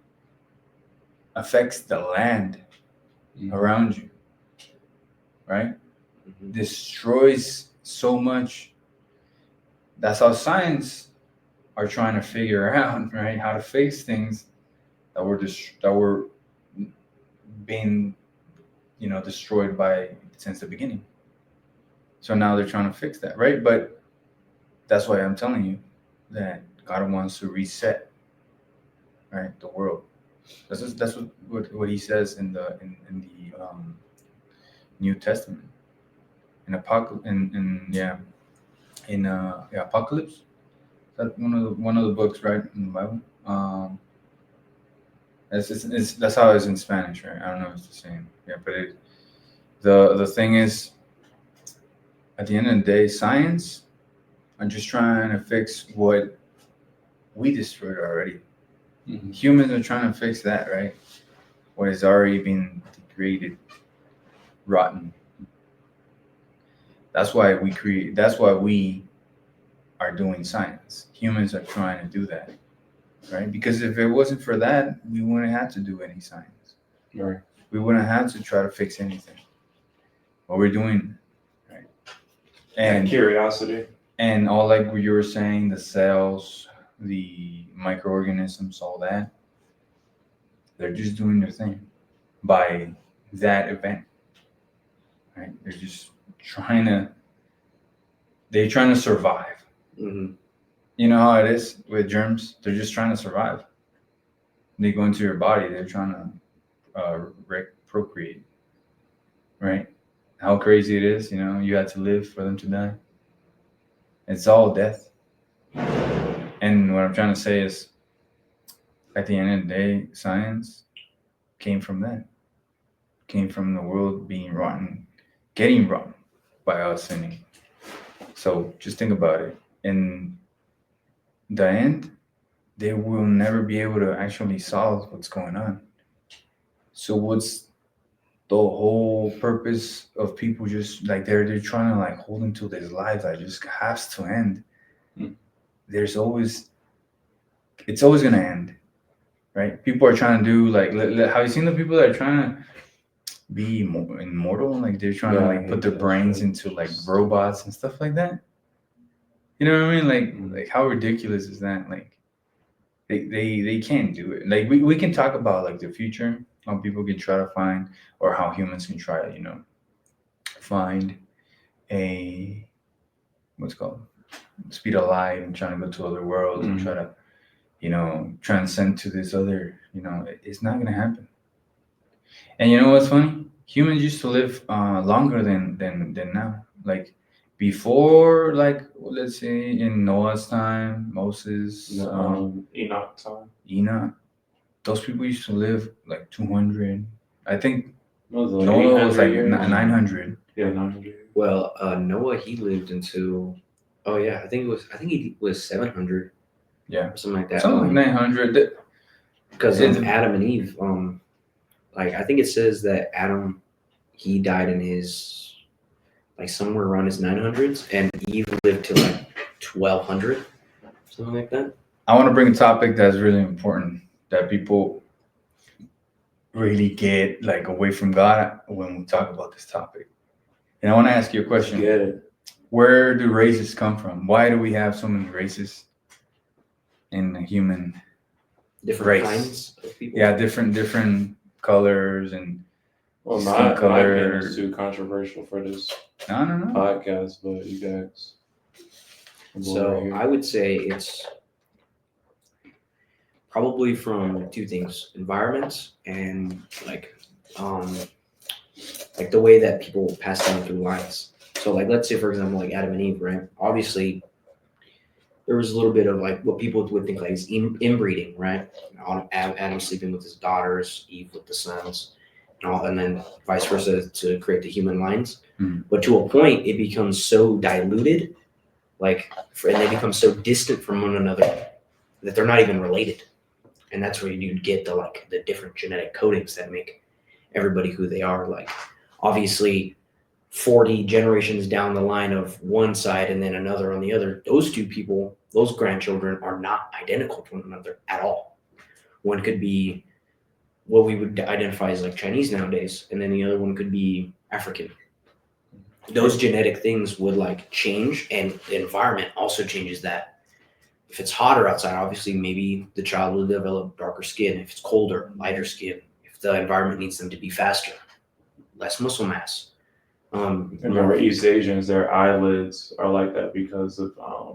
Affects the land around you, right? Mhm. Destroys so much. That's how science are trying to figure out, right? How to fix things that were being, destroyed by since the beginning. So now they're trying to fix that, right? But that's why I'm telling you that God wants to reset, right, the world. That's what he says in the New Testament, in Apocalypse, Apocalypse. That's one of the books, right, in the Bible. That's how it's in Spanish, right? I don't know if it's the same. Yeah, but the thing is, at the end of the day, science are just trying to fix what we destroyed already. Mhm. Humans are trying to fix that, right? What has already been degraded, rotten. That's why we are doing science. Humans are trying to do that, right? Because if it wasn't for that, we wouldn't have to do any science. Right. We wouldn't have to try to fix anything. What we're doing, right? And curiosity. and all, like you were saying, the cells, the microorganisms, all that, they're just doing their thing by that event, right? They're trying to survive. Mm-hmm. You know how it is with germs? They're just trying to survive. They go into your body. They're trying to procreate, right? How crazy it is, you had to live for them to die. It's all death. And what I'm trying to say is, at the end of the day, science came from that. Came from the world being rotten, getting rotten by us sinning. So just think about it. In the end, they will never be able to actually solve what's going on. So what's the whole purpose of people just like they're trying to like hold into this life that just has to end? Mm. It's always gonna end, right? People are trying to do like have you seen the people that are trying to be immortal? Like they're trying to like put their brains into like robots and stuff like that. You know what I mean? Like how ridiculous is that? Like they can't do it. Like we can talk about like the future, how people can try to find, or how humans can try to find a what's it called speed of light and trying to go to other worlds and try to transcend to this other. It's not gonna happen. And you know what's funny? Humans used to live longer than now. Like before, like let's say in Noah's time, Moses, Enoch time. Enoch, those people used to live like 200. I think What was it, Noah was 800 like years? 900. Yeah, 900. Well, Noah, he lived until, I think he was 700. Yeah. Or something like that. Something like 900. Because Adam and Eve, like I think it says that Adam, he died in his, like somewhere around his 900s, and Eve lived to like 1200, something like that. I want to bring a topic that's really important that people really get like away from God when we talk about this topic. And I want to ask you a question. Get it. Where do races come from? Why do we have so many races in the human Different race? kinds of people. Yeah, different colors and Well, skin my color. opinion is too controversial for this no. podcast, but you guys. So I would say it's probably from two things: environments and like the way that people pass down through lines. So like let's say for example like Adam and Eve, right? Obviously there was a little bit of like what people would think like is inbreeding, right? Adam sleeping with his daughters, Eve with the sons, and then vice versa to create the human lines. Mhm. But to a point, it becomes so diluted, and they become so distant from one another that they're not even related. And that's where you get the different genetic codings that make everybody who they are. Like obviously 40 generations down the line of one side and then another on the other, those two people, those grandchildren are not identical to one another at all. One could be what we would identify as like Chinese nowadays, and then the other one could be African. Those genetic things would like change, and the environment also changes that. If it's hotter outside, obviously maybe the child will develop darker skin. If it's colder, lighter skin. If the environment needs them to be faster, less muscle mass. Remember, East Asians, their eyelids are like that because of I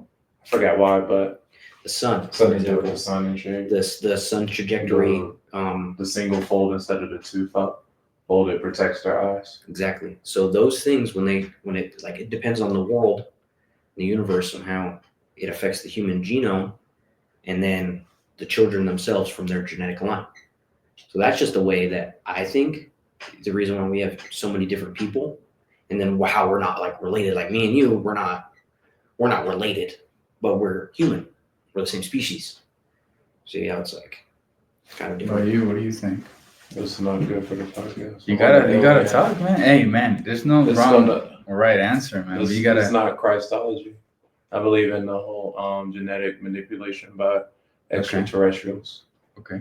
forgot why, but the sun, something to do with the sun and shit. the sun trajectory. The single fold instead of the two fold, it protects their eyes. Exactly. So those things, when it like, it depends on the world, the universe, and how it affects the human genome, and then the children themselves from their genetic line. So that's just the way that I think. The reason why we have so many different people, and then how we're not like related, like me and you, we're not related, but we're human. We're the same species. See how it's like kind of What about different. you? What do you think? It's not good for the podcast. You gotta talk, man. Hey, man, there's no It's wrong gonna- or right answer, man. It's, You gotta. it's not Christology. I believe in the whole genetic manipulation by extraterrestrials. Okay.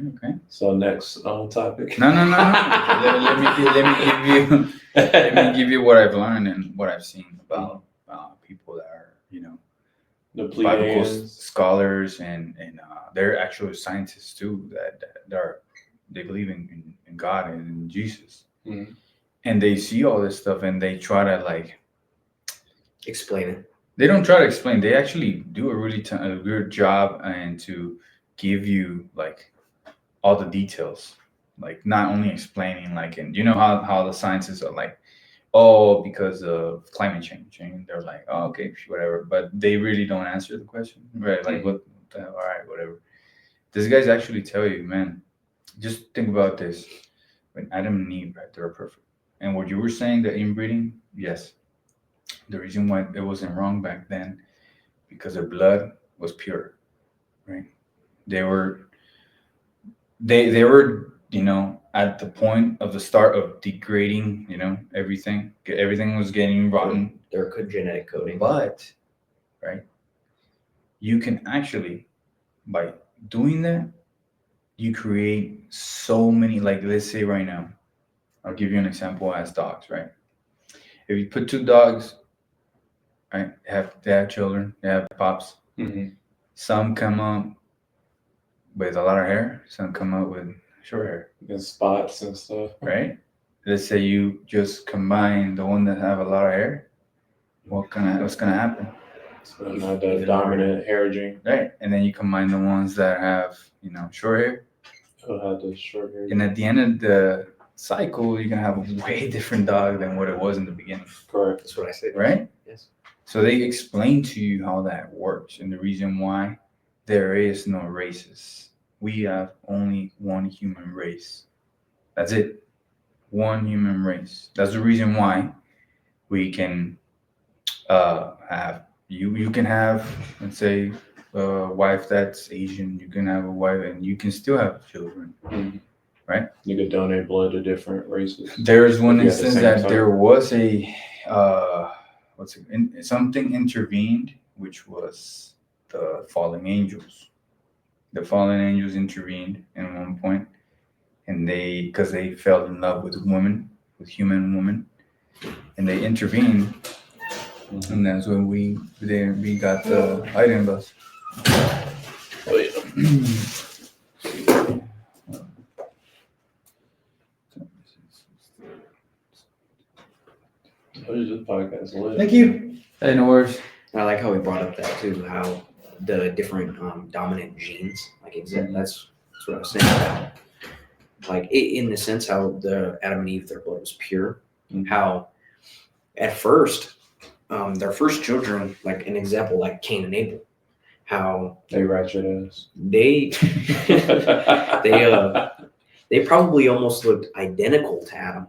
So next topic. No. let me give you what I've learned and what I've seen about people that are, The Bible Pleiadians. scholars and they're actually scientists too they believe in God and in Jesus. Mhm. And they see all this stuff and they try to like, Explain it. they don't try to explain, they actually do a really a good job and to give you like all the details, like not only explaining like, and how the scientists are like, oh, because of climate change, and they're like, oh, okay, whatever, but they really don't answer the question, right? Like, what the hell? All right, whatever. These guys actually tell you, man, just think about this. When Adam and Eve, right, they were perfect. And what you were saying, the inbreeding, yes. The reason why it wasn't wrong back then, because their blood was pure, right? They were, at the point of the start of degrading, everything. Everything was getting rotten. Their genetic coding. But, right, you can actually, by doing that, you create so many, like, let's say right now, I'll give you an example as dogs, right? If you put two dogs, right, they have children, they have pups. Mm-hmm. Some come up with a lot of hair, some come up with short hair. And spots and stuff. Right? Let's say you just combine the one that have a lot of hair. What's gonna happen? So not the dominant hair gene. Right? And then you combine the ones that have, short hair. It'll have the short hair. And at the end of the cycle, you're gonna have a way different dog than what it was in the beginning. Correct. That's what I said. Right? Yes. So they explain to you how that works and the reason why there is no races. We have only one human race. That's it. One human race. That's the reason why we can have you can have, let's say, a wife that's Asian. You can have a wife and you can still have children. Mhm. Right? You could donate blood to different races. There's one If you have the instance same that type. there was a something intervened, which was the fallen angels. The fallen angels intervened at one point, and because they fell in love with human women, and they intervened, and that's when we got the hiding bus. Oh, yeah. What is this podcast lit? Thank you. Hey, no worries. I like how we brought up that too, how the different dominant genes, like that's what I was saying about, like in the sense how the Adam and Eve, their blood was pure, how at first, their first children, like an example, like Cain and Abel, how They ratchet ass. they they probably almost looked identical to Adam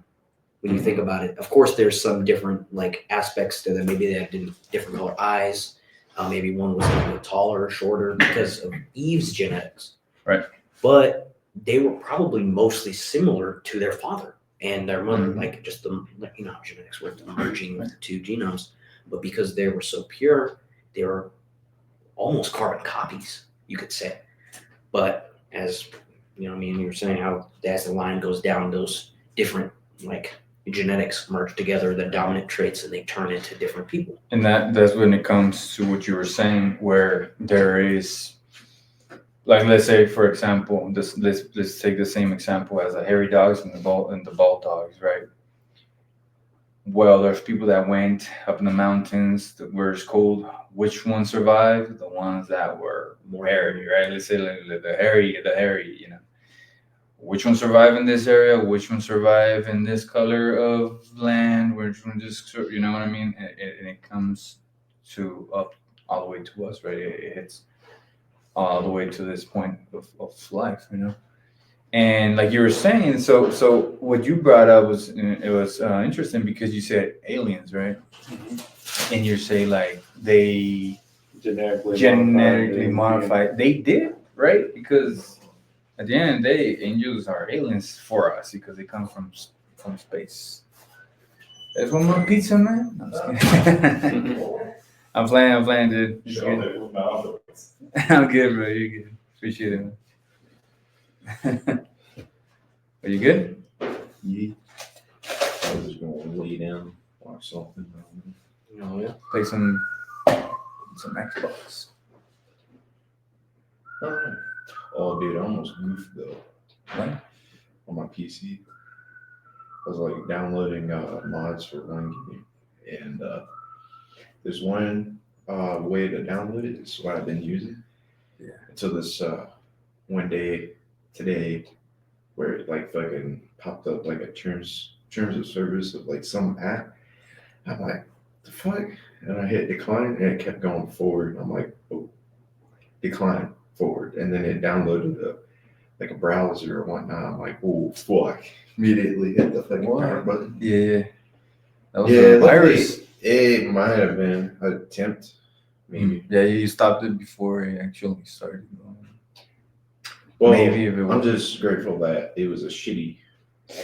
when you think about it. Of course, there's some different like aspects to them. Maybe they had different color eyes. Maybe one was a little bit taller or shorter because of Eve's genetics. Right. But they were probably mostly similar to their father and their mother, like just the how genetics worked, merging with the two genomes. But because they were so pure, they were almost carbon copies, you could say. But as you were saying, how as the line goes down, those different like genetics merge together, the dominant traits, and they turn into different people. And that's when it comes to what you were saying, where there is, like, let's say, for example, let's take the same example as the hairy dogs and the bald dogs, right? well, there's people that went up in the mountains where it's cold. Which ones survived? The ones that were more hairy, right? Let's say like the hairy, you know. Which ones survive in this area? Which ones survive in this color of land? Which one just, you know what I mean? And it comes to up all the way to us, right? It hits all the way to this point of life, you know. And like you were saying, so what you brought up was interesting because you said aliens, right? And you say like they genetically modified. They did, right? Because at the end of the day, angels are aliens for us because they come from space. There's one more pizza, man. No, I'm just kidding. I'm playing, dude. It's good. I'm good, bro. You're good. Appreciate it, man. Are you good? Yeah. I was just gonna lay down, watch something. Oh yeah. Play some Xbox. Oh, dude, I almost goofed though. What? On my PC. I was like downloading mods for one game, and there's one way to download it. It's what I've been using. Yeah. Until this one day today, where it like fucking popped up like a terms of service of like some app. I'm like, the fuck? And I hit decline, and it kept going forward. I'm like, oh, decline forward, and then it downloaded like a browser or whatnot. I'm like, oh fuck! Immediately hit the fucking power button. Yeah. That was a virus. It might have been an attempt, maybe. Yeah, you stopped it before it actually started. Well, Maybe if it I'm was. just grateful that it was a shitty,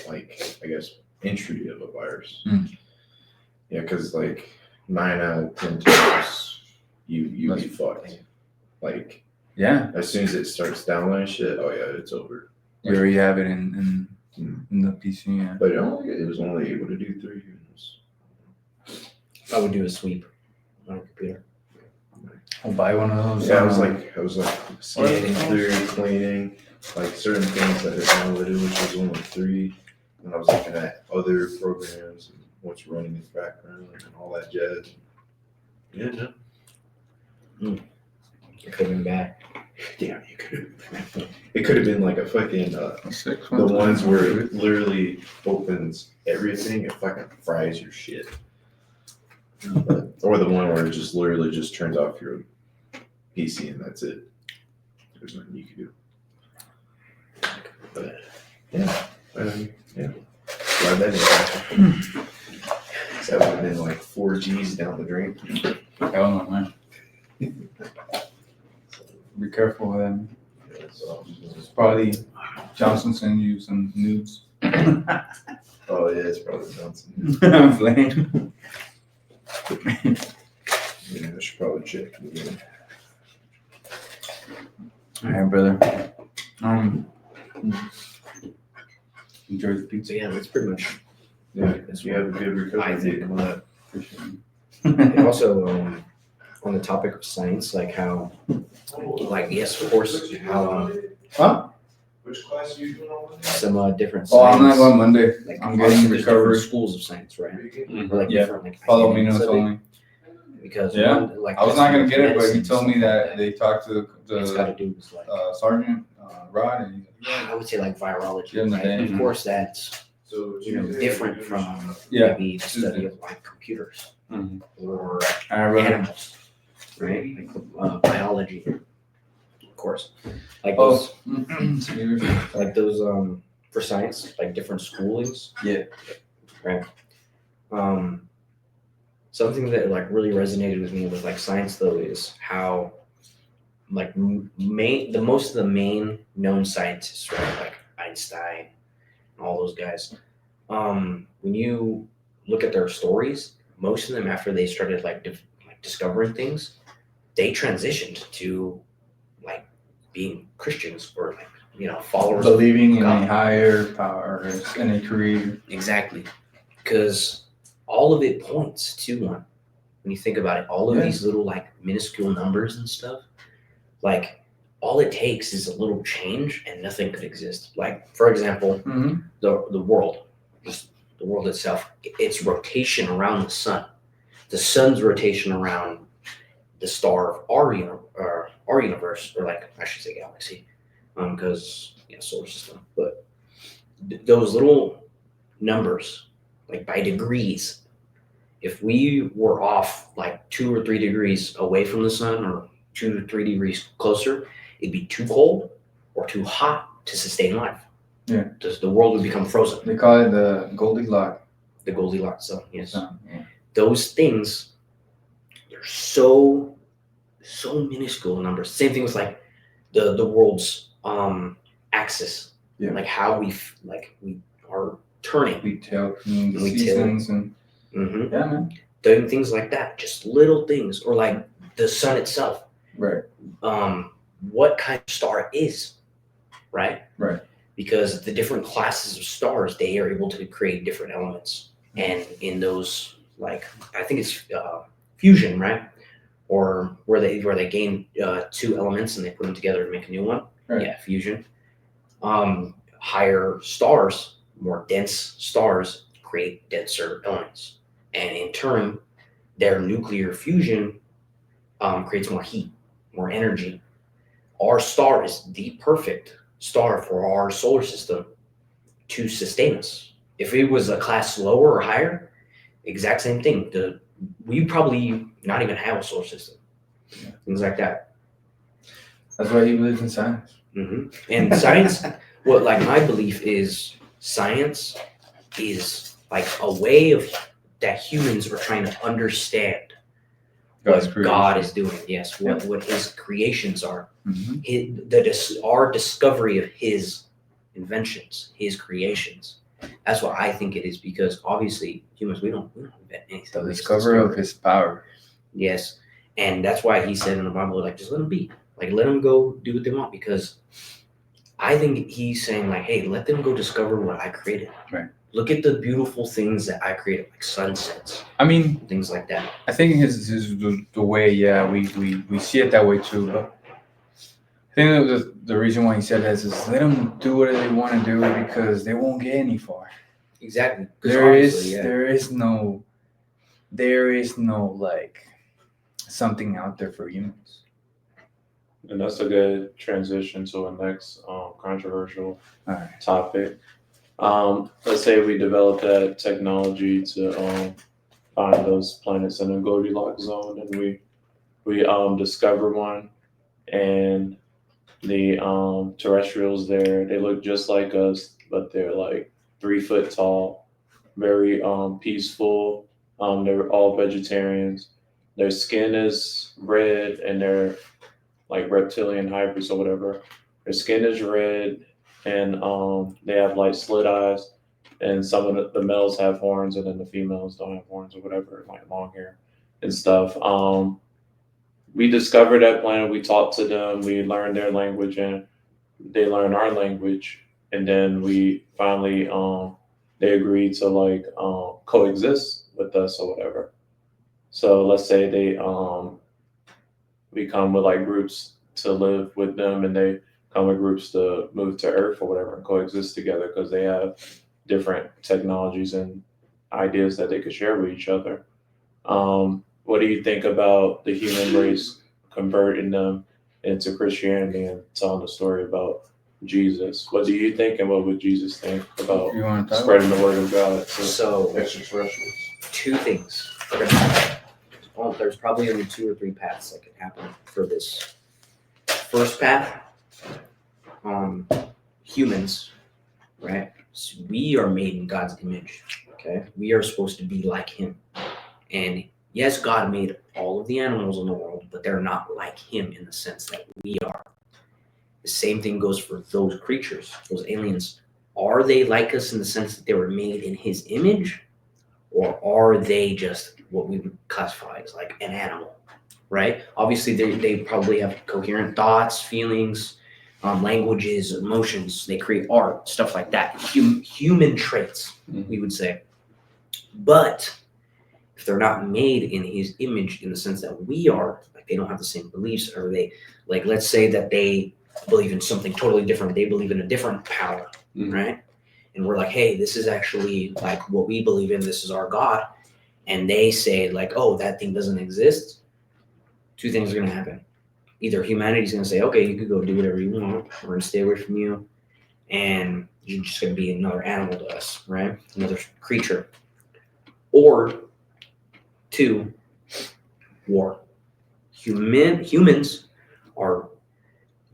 like, I guess, entry of a virus. Mm. Yeah, because like 9 out of 10 times you be fucked. Like, Yeah, as soon as it starts downloading shit, oh yeah, it's over. you already have it in the PC. Yeah. But it was only able to do 3 units. I would do a sweep on a computer. I'll buy one of those. Yeah, I was like scanning through, cleaning, like certain things that are downloaded, which was only 3. And I was looking at other programs and what's running in the background and all that jazz. Yeah, no. It could have been bad. Yeah, it could have been like a fucking Six the ones where it literally opens everything and fucking fries your shit. Or the one where it just literally just turns off your PC and that's it. There's nothing you can do. But yeah, glad that didn't happen. That would have been like 4 G's down the drain. Hell no, man. Be careful with that, man. Yeah, so, It's probably Johnson sending you some nudes. oh yeah, it's probably Johnson. I'm playing. Yeah, I should probably check again. All right, brother. Enjoy the pizza. So yeah, that's pretty much. Yeah, you have a good recovery. I think on that. Appreciate it. And also, on the topic of science, like how, like yes, of course, how Huh? Which class are you doing on some different. Oh, I'm not science, going Monday. Like I'm getting there's recovery. different schools of science, right? Mhm. Or like Yeah. different like Follow me academics notes of it. only. Because Yeah. one, like I was not gonna get it, but he medicine, told me stuff that like they talked to it's got to the do with like sergeant Rod, and he's I would say like virology. Give 'em the Right? day. Of course, that's So different from Yeah. maybe the study of like computers Mhm. or I read. animals, right? Like biology, of course. Like Oh, those, like those for science, like different schoolings. Yeah. Right. Something that like really resonated with me with like science though is how like most of the main known scientists, right, like Einstein and all those guys, when you look at their stories, most of them after they started like discovering things, they transitioned to like being Christians or like followers of believing in God. a higher power and a creator. Exactly, because all of it points to one. When you think about it, all of Yeah. these little like minuscule numbers and stuff, like all it takes is a little change and nothing could exist. Like for example, Mm-hmm. the world, just the world itself, its rotation around the sun, the sun's rotation around the star of our universe, or like I should say galaxy, because solar system. But those little numbers, like by degrees, if we were off like 2 or 3 degrees away from the sun, or 2 to 3 degrees closer, it'd be too cold or too hot to sustain life. Yeah. Just the world would become frozen. They call it the Goldilocks. The Goldilocks zone. Yes. Yeah. Those things, they're so minuscule numbers. Same thing with like the world's axis. Yeah. Like how we are turning. We tell We tell. seasons and Mm-hmm. yeah, man. Doing things like that, just little things, or like the sun itself. Right. What kind of star it is, right? Right. Because the different classes of stars, they are able to create different elements, and in those, like I think it's fusion, right? Or where they gain 2 elements and they put them together to make a new one. Right. Yeah, fusion. Higher stars, more dense stars, create denser elements, and in turn, their nuclear fusion creates more heat, more energy. Our star is the perfect star for our solar system to sustain us. If it was a class lower or higher, exact same thing. We probably not even have a solar system. Yeah. Things like that. That's why he believes in science. Mm-hmm. And science, like my belief is, science is like a way of that humans are trying to understand God's what creation. God is doing. Yes, what His creations are. Mm-hmm. Our discovery of His inventions, His creations. That's what I think it is, because obviously humans, we don't invent anything. The We just discovery discover of His power. Yes, and that's why He said in the Bible, like, just let them be, like, let them go do what they want, because I think He's saying, like, hey, let them go discover what I created. Right. Look at the beautiful things that I created, like sunsets, I mean, things like that. I think his the way, yeah, we see it that way too. But I think that the reason why he said that is let them do what they want to do, because they won't get any far. Exactly. 'Cause There obviously, is no like something out there for humans. And that's a good transition to a next controversial All right. topic. Let's say we develop that technology to find those planets in a Goldilocks zone, and we discover one, and the terrestrials there, they look just like us, but they're like 3 foot tall, very peaceful. They're all vegetarians. Their skin is red, and they're like reptilian hybrids or whatever. Their skin is red, and they have like slit eyes, and some of the males have horns, and then the females don't have horns or whatever, like long hair and stuff. We discovered that planet. We talked to them. We learned their language, and they learned our language. And then we finally, they agreed to like coexist with us or whatever. So let's say they we come with like groups to live with them, and they come with groups to move to Earth or whatever and coexist together, because they have different technologies and ideas that they could share with each other. What do you think about the human race converting them into Christianity and telling the story about Jesus? What do you think, and what would Jesus think about You want to talk? spreading the word of God to So extraterrestrials? 2 things. There's probably only 2 or 3 paths that could happen for this. First path, humans, right? So we are made in God's image. Okay, we are supposed to be like Him, and yes, God made all of the animals in the world, but they're not like Him in the sense that we are. The same thing goes for those creatures, those aliens. Are they like us in the sense that they were made in His image, or are they just what we would classify as like an animal, right? Obviously, they probably have coherent thoughts, feelings, languages, emotions. They create art, stuff like that. Human traits, we would say. But if they're not made in His image in the sense that we are, like they don't have the same beliefs, or they, like, let's say that they believe in something totally different. They believe in a different power, right? and we're like, hey, this is actually like what we believe in, this is our God, and they say like, oh, that thing doesn't exist, two things are going to happen. Either humanity's going to say, okay, you could go do whatever you want, we're going to stay away from you, and you're just going to be another animal to us, right? Another creature. Or two, war. Humans are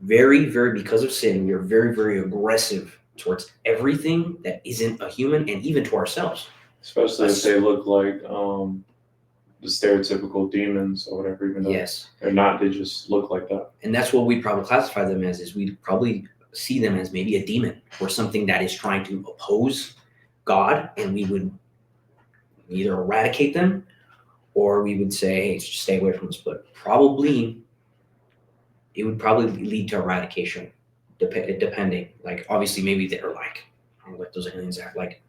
very, very, because of sin, we are very, very aggressive towards everything that isn't a human, and even to ourselves. Especially if they look like the stereotypical demons or whatever, even though Yes. they're not, they just look like that. And that's what we'd probably classify them as, is we'd probably see them as maybe a demon or something that is trying to oppose God, and we would either eradicate them or we would say, hey, just stay away from us. But probably it would probably lead to eradication, depending. Like, obviously, maybe they're like, I don't know, like those aliens have like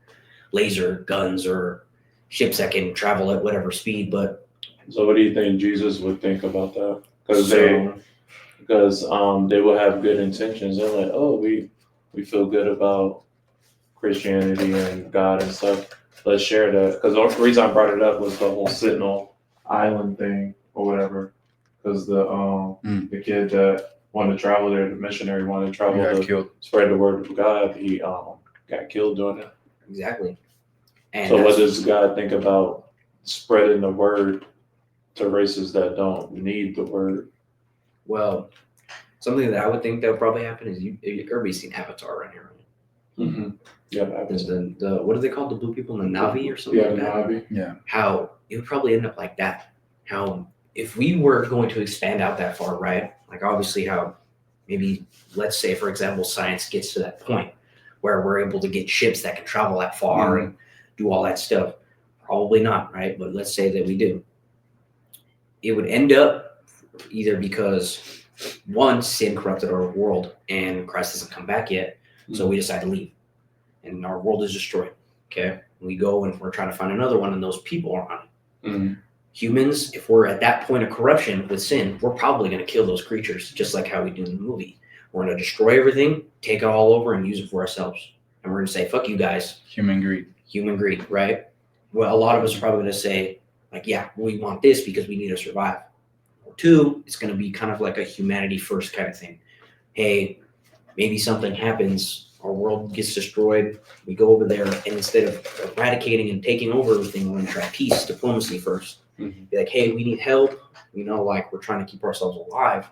laser guns or ships that can travel at whatever speed. But So what do you think Jesus would think about that? Because so, they will have good intentions. They're like, oh, we feel good about Christianity and God and stuff. Let's share that. Because the reason I brought it up was the whole Sentinel Island thing or whatever. Because the kid that wanted to travel there, the missionary wanted to travel got to killed. spread the word of God, he got killed doing it. exactly. And So what that's- does God think about spreading the word to races that don't need the word? well, something that I would think that would probably happen is everybody's seen Avatar right here. Mm-hmm. Yeah, that There's was the what are they called? The blue people, the Navi or something like that. Navi. Yeah. How it would probably end up like that. How if we were going to expand out that far, right? Like obviously how maybe let's say for example science gets to that point where we're able to get ships that can travel that far and do all that stuff. Probably not, right? But let's say that we do. It would end up either because one, sin corrupted our world and Christ hasn't come back yet, so we decide to leave. And our world is destroyed. Okay. We go and we're trying to find another one, and those people are on it. Mm-hmm. Humans, if we're at that point of corruption with sin, we're probably going to kill those creatures, just like how we do in the movie. We're going to destroy everything, take it all over, and use it for ourselves. And we're going to say, fuck you guys. Human greed. Human greed, right? Well, a lot of us are probably going to say, like, yeah, we want this because we need to survive. Or two, it's going to be kind of like a humanity first kind of thing. Hey, maybe something happens, our world gets destroyed, we go over there, and instead of eradicating and taking over everything, we're going to try peace, diplomacy first. Mhm. Be like, hey, we need help. You know, like, we're trying to keep ourselves alive,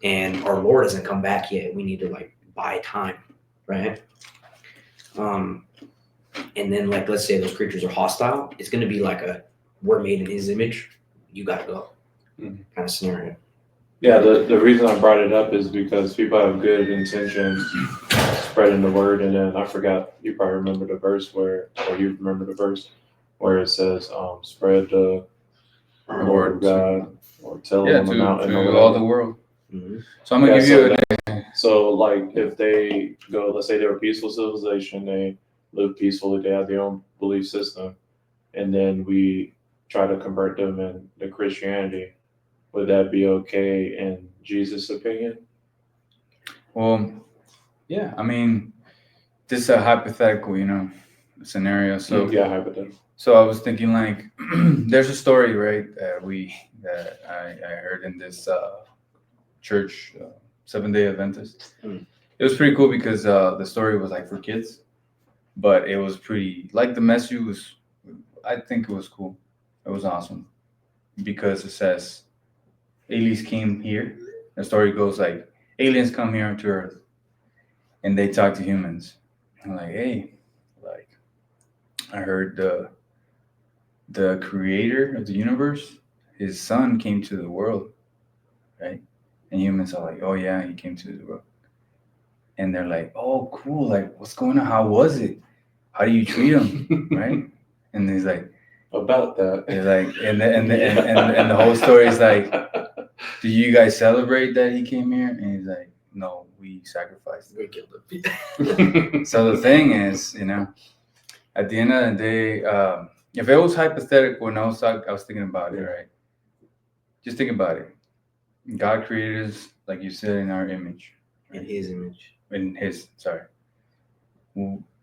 and our Lord hasn't come back yet. We need to, like, buy time, right? And then, like, let's say those creatures are hostile. It's going to be like a, we're made in his image, you got to go Mhm. kind of scenario. Yeah, the reason I brought it up is because people have good intentions spreading the word, and then I forgot, you probably remember the verse or you remember the verse where it says, spread the word of God, or tell them on the mountain or to whatever. all the world. Mm-hmm. So I'm gonna give you So like if they go, let's say they're a peaceful civilization, they live peacefully, they have their own belief system, and then we try to convert them into Christianity, would that be okay in Jesus' opinion? well, yeah. I mean, this is a hypothetical, scenario. So Yeah, hypothetical. So I was thinking, like, there's a story, right, that I heard in this church, Seventh-day Adventist. Mm. It was pretty cool because the story was like for kids, but it was pretty, like, the message was, I think it was cool. It was awesome because it says aliens came here. The story goes like aliens come here to Earth and they talk to humans. I'm like, hey, like, I heard the creator of the universe, his son came to the world, right? And humans are like, oh yeah, he came to the world. And they're like, oh cool, like what's going on? How was it? How do you treat him? Right? And he's like, About that. he's like, and the whole story is like, do you guys celebrate that he came here? And he's like, no, we sacrificed We killed them. him. So the thing is, at the end of the day, if it was hypothetical, and I was thinking about it, right? Just think about it. God created us, like you said, in our image. In his image.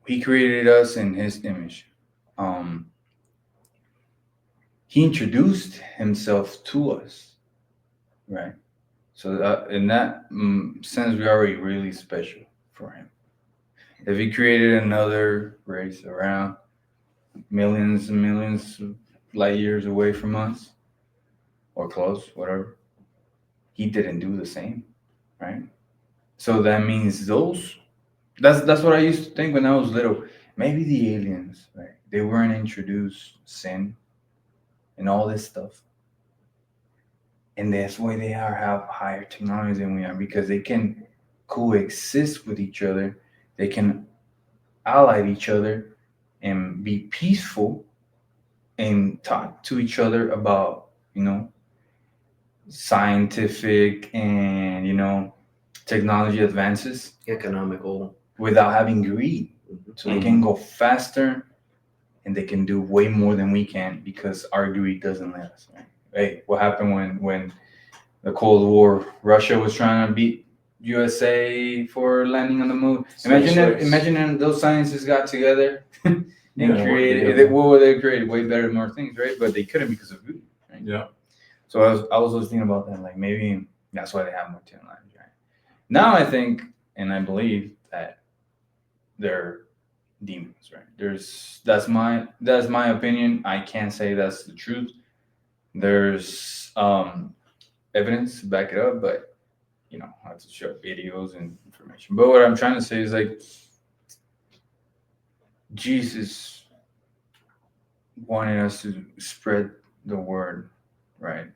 He created us in his image. He introduced himself to us, right? So in that sense, we're already really special for him. If he created another race around millions and millions of light years away from us, or close, whatever, he didn't do the same, right? So that means that's what I used to think when I was little. Maybe the aliens, right? They weren't introduced sin and all this stuff. And that's why they have higher technology than we are, because they can coexist with each other. They can ally each other and be peaceful and talk to each other about, scientific and, technology advances Economical. without having greed. So they can go faster and they can do way more than we can because our greed doesn't let us. Right? Hey, what happened when the Cold War, Russia was trying to beat USA for landing on the moon? Imagine if those scientists got together and created. What would they create? Way better, more things, right? But they couldn't because of greed. Right? Yeah. So I was always thinking about that. Like maybe that's why they have more technology. Right? Now I think and I believe that they're demons, right? That's my opinion. I can't say that's the truth. There's evidence to back it up, but I have to show videos and information. But what I'm trying to say is like Jesus wanted us to spread the word, right?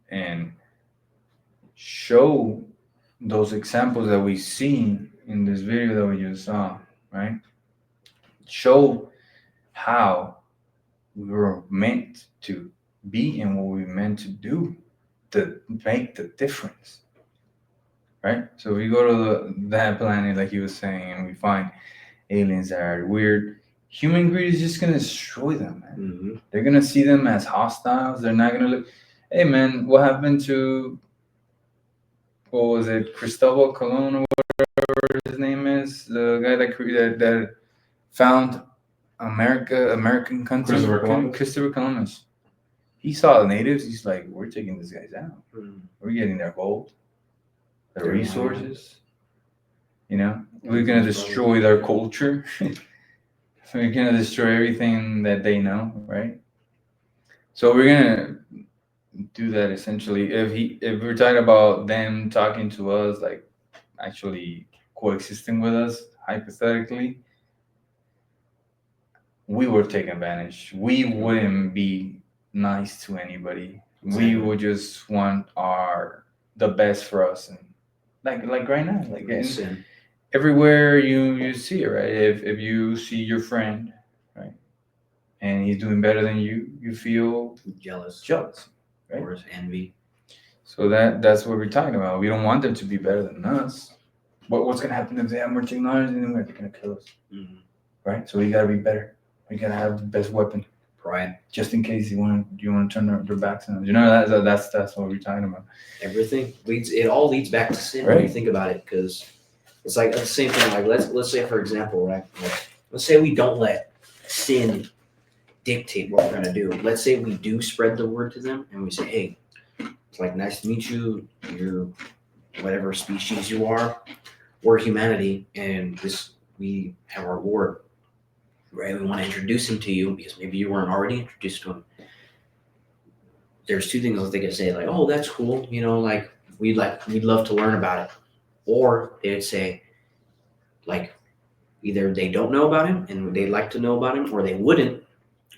And show those examples that we've seen in this video that we just saw, right? Show how we were meant to be and what we were meant to do to make the difference, right? So we go to that planet, like he was saying, and we find aliens that are weird. Human greed is just gonna destroy them, man. Mm-hmm. They're gonna see them as hostiles. They're not gonna look. Hey, man, what happened to what was it, Cristobal Colon or whatever his name is, the guy that found American country, Christopher Columbus. He saw the natives. He's like, we're taking these guys out. We're getting their gold, their resources. We're gonna destroy their culture. We're gonna destroy everything that they know, right? So we're gonna do that essentially. If we're talking about them talking to us, like actually coexisting with us, hypothetically, we would take advantage. We wouldn't be nice to anybody. Exactly. We would just want the best for us, and like right now, like everywhere you see it, right? If you see your friend, right, and he's doing better than you, you feel jealous, right? Or envy. So that's what we're talking about. We don't want them to be better than us. What's gonna happen if they have more technology than we're? They're gonna kill us, right? So we gotta be better. We gotta have the best weapon. Pride. Just in case you want to turn their backs on us. That's what we're talking about. Everything it all leads back to sin, right? When you think about it, because it's like the same thing. Like let's say, for example, right? Let's say we don't let sin dictate what we're gonna do. Let's say we do spread the word to them, and we say, "Hey, it's like nice to meet you. You're whatever species you are. We're humanity, and we have our Lord, right? We want to introduce him to you because maybe you weren't already introduced to him." There's two things that they could say, like, "Oh, that's cool," like we'd love to learn about it, or they'd say, like, either they don't know about him and they'd like to know about him, or they wouldn't,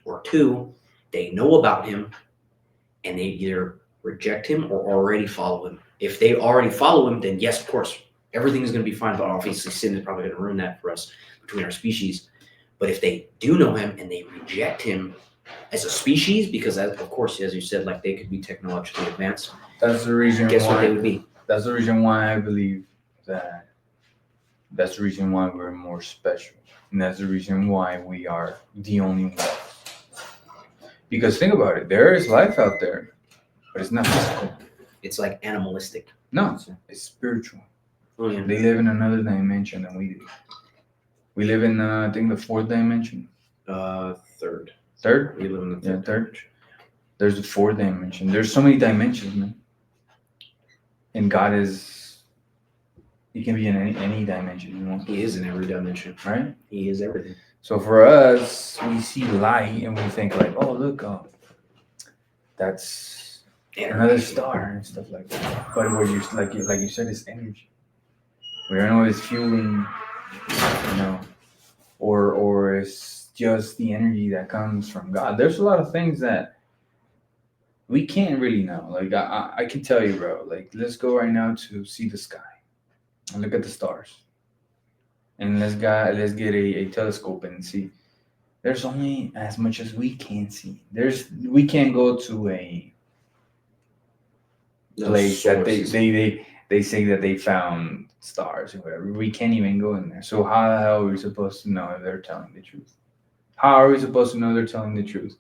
or two, they know about him and they either reject him or already follow him. If they already follow him, then yes, of course, everything is going to be fine, but obviously sin is probably going to ruin that for us between our species. But if they do know him and they reject him as a species, because of course, as you said, like they could be technologically advanced. That's the reason guess why what they would be. That's the reason why I believe that. That's the reason why we're more special, and that's the reason why we are the only ones. Because think about it, there is life out there, but it's not physical. It's like animalistic. No, it's spiritual. Oh, yeah. They live in another dimension than we do. We live in, I think, the fourth dimension. Third. Third? We live in the Yeah, third. third. There's the fourth dimension. There's so many dimensions, man. And God is, He can be in any dimension you want, He is in every dimension. right? He is everything. So for us, we see light and we think like, oh, look, that's another star and stuff like that. But what you like you said, it's energy. We don't know it's fueling, or it's just the energy that comes from God. There's a lot of things that we can't really know. Like I can tell you, bro. Like let's go right now to see the sky and look at the stars, and let's get a telescope and see. There's only as much as we can see. We can't go to a place that they say that they found stars or whatever. We can't even go in there. So how the hell are we supposed to know if they're telling the truth? How are we supposed to know they're telling the truth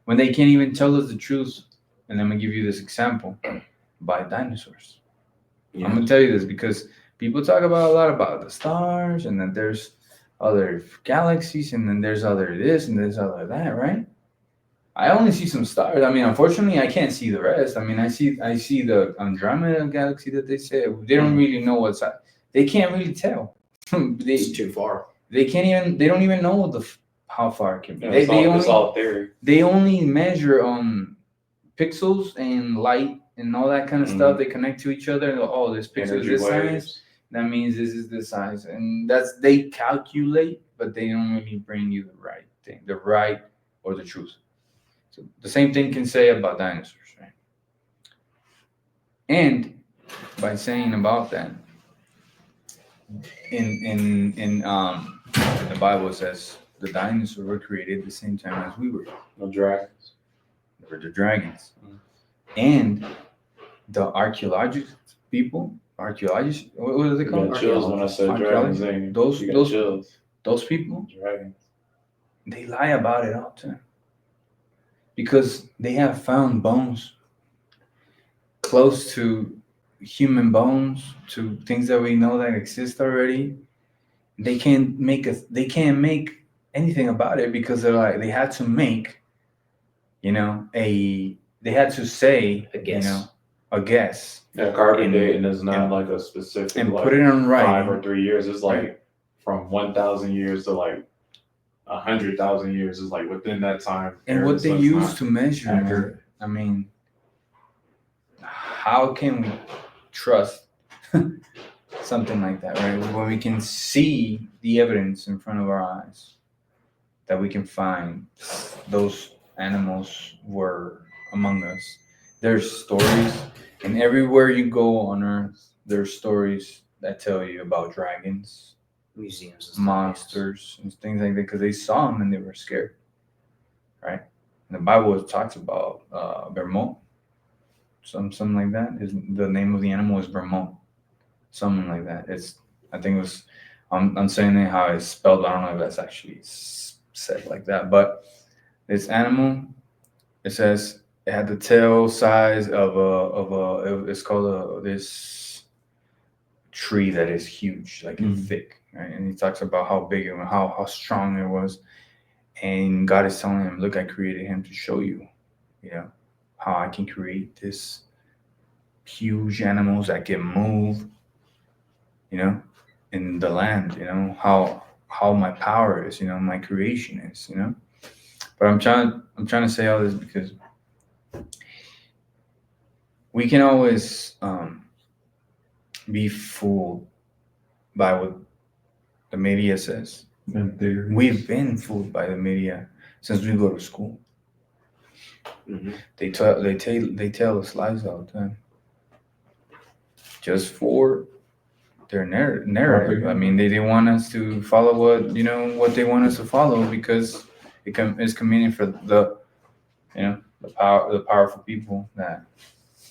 when they can't even tell us the truth? And I'm gonna give you this example by dinosaurs. Yeah. I'm gonna tell you this because people talk about a lot about the stars and that there's other galaxies and then there's other this and there's other that, right? I only see some stars. I mean, unfortunately, I can't see the rest. I mean, I see the Andromeda galaxy that they say. They don't really know what's. They can't really tell. It's too far. They can't even. They don't even know how far it can be. Yeah, It's it's all theory. They only measure on pixels and light and all that kind of stuff. They connect to each other. And oh, this pixel is this size. That means this is the size, and they calculate, but they don't really bring you the right thing, the right or the truth. So the same thing can say about dinosaurs, right? And by saying about that, in the Bible says the dinosaurs were created at the same time as we were. No dragons. They were the dragons, and the archaeologists, what are they You called? got chills when I said dragons. Archaeology. Those people, Dragons. they lie about it all the time because they have found bones close to human bones, to things that we know that exist already. They can't make anything about it because they had to make, they had to say, A guess. A guess. Yeah, carbon dating is not like a specific And like put it on 5 writing. or 3 years. It's like from 1,000 years to like 100,000 years. Is like within that time. And what they use to measure, accurate. I mean, how can we trust something like that, right? When we can see the evidence in front of our eyes that we can find those animals were among us. There's stories, and everywhere you go on Earth, there's stories that tell you about dragons, Museums, and stuff. monsters, and things like that because they saw them and they were scared, right? And the Bible talks about Vermont, something like that. The name of the animal is Vermont, something like that. I think it was. I'm saying it how it's spelled. I don't know if that's actually said like that, but this animal, it says it had the tail size of it's called this tree that is huge, like and thick, right? And he talks about how big and how strong it was, and God is telling him, "Look, I created him to show you, how I can create this huge animals that can move, in the land, how my power is, my creation is, But I'm trying to say all this because we can always be fooled by what the media says. We've been fooled by the media since we go to school. Mhm. They tell us lies all the time, just for their narrative. I mean, they want us to follow what they want us to follow because it's convenient for the powerful people that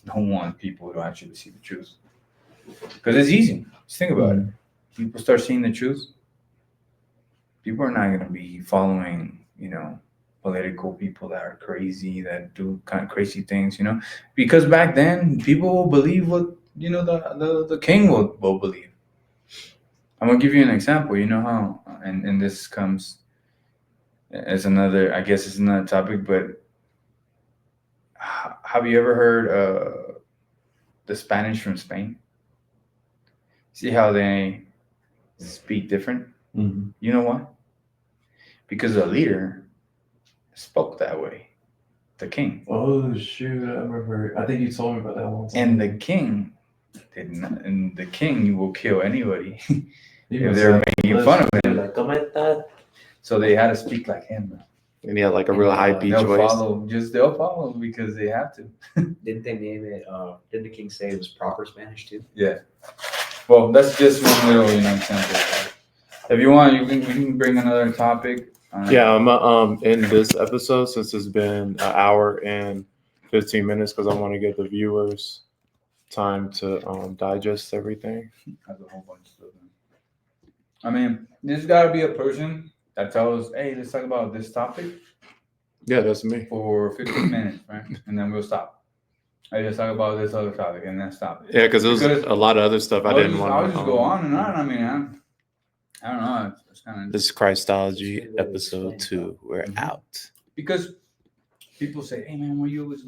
don't want people to actually see the truth. Because it's easy. Just think about it. People start seeing the truth. People are not going to be following, political people that are crazy, that do kind of crazy things, Because back then, people will believe what, the king will believe. I'm gonna give you an example. You know how, and this comes as another, I guess it's another topic, but have you ever heard the Spanish from Spain? See how they speak different? Mm-hmm. You know why? Because the leader spoke that way, the king. Oh shoot! I remember. I think you told me about that one time. And the king did not, and the king will kill anybody He if was they're like, making fun of him. like, "¿Cómo estás?" So they had to speak like him. And he had like a real high pitch They'll voice. they'll follow because they have to. Didn't they name it? Didn't the king say it was proper Spanish too? Yeah. Well, that's just one little, example. If you want, we can bring another topic. Yeah, I'm in this episode since it's been an hour and 15 minutes because I want to give the viewers time to digest everything. Has a whole bunch of stuff. I mean, there's got to be a person that tells, "Hey, let's talk about this topic Yeah, that's me. for 15 minutes, right?" And then we'll stop. Hey, let's talk about this other topic, and then stop. Yeah, because there was Because a lot of other stuff I didn't want to. I'll just go on and on. I mean, I don't know. It's kind of This is Christology episode 2. We're out. because people say, "Hey, man, why you always go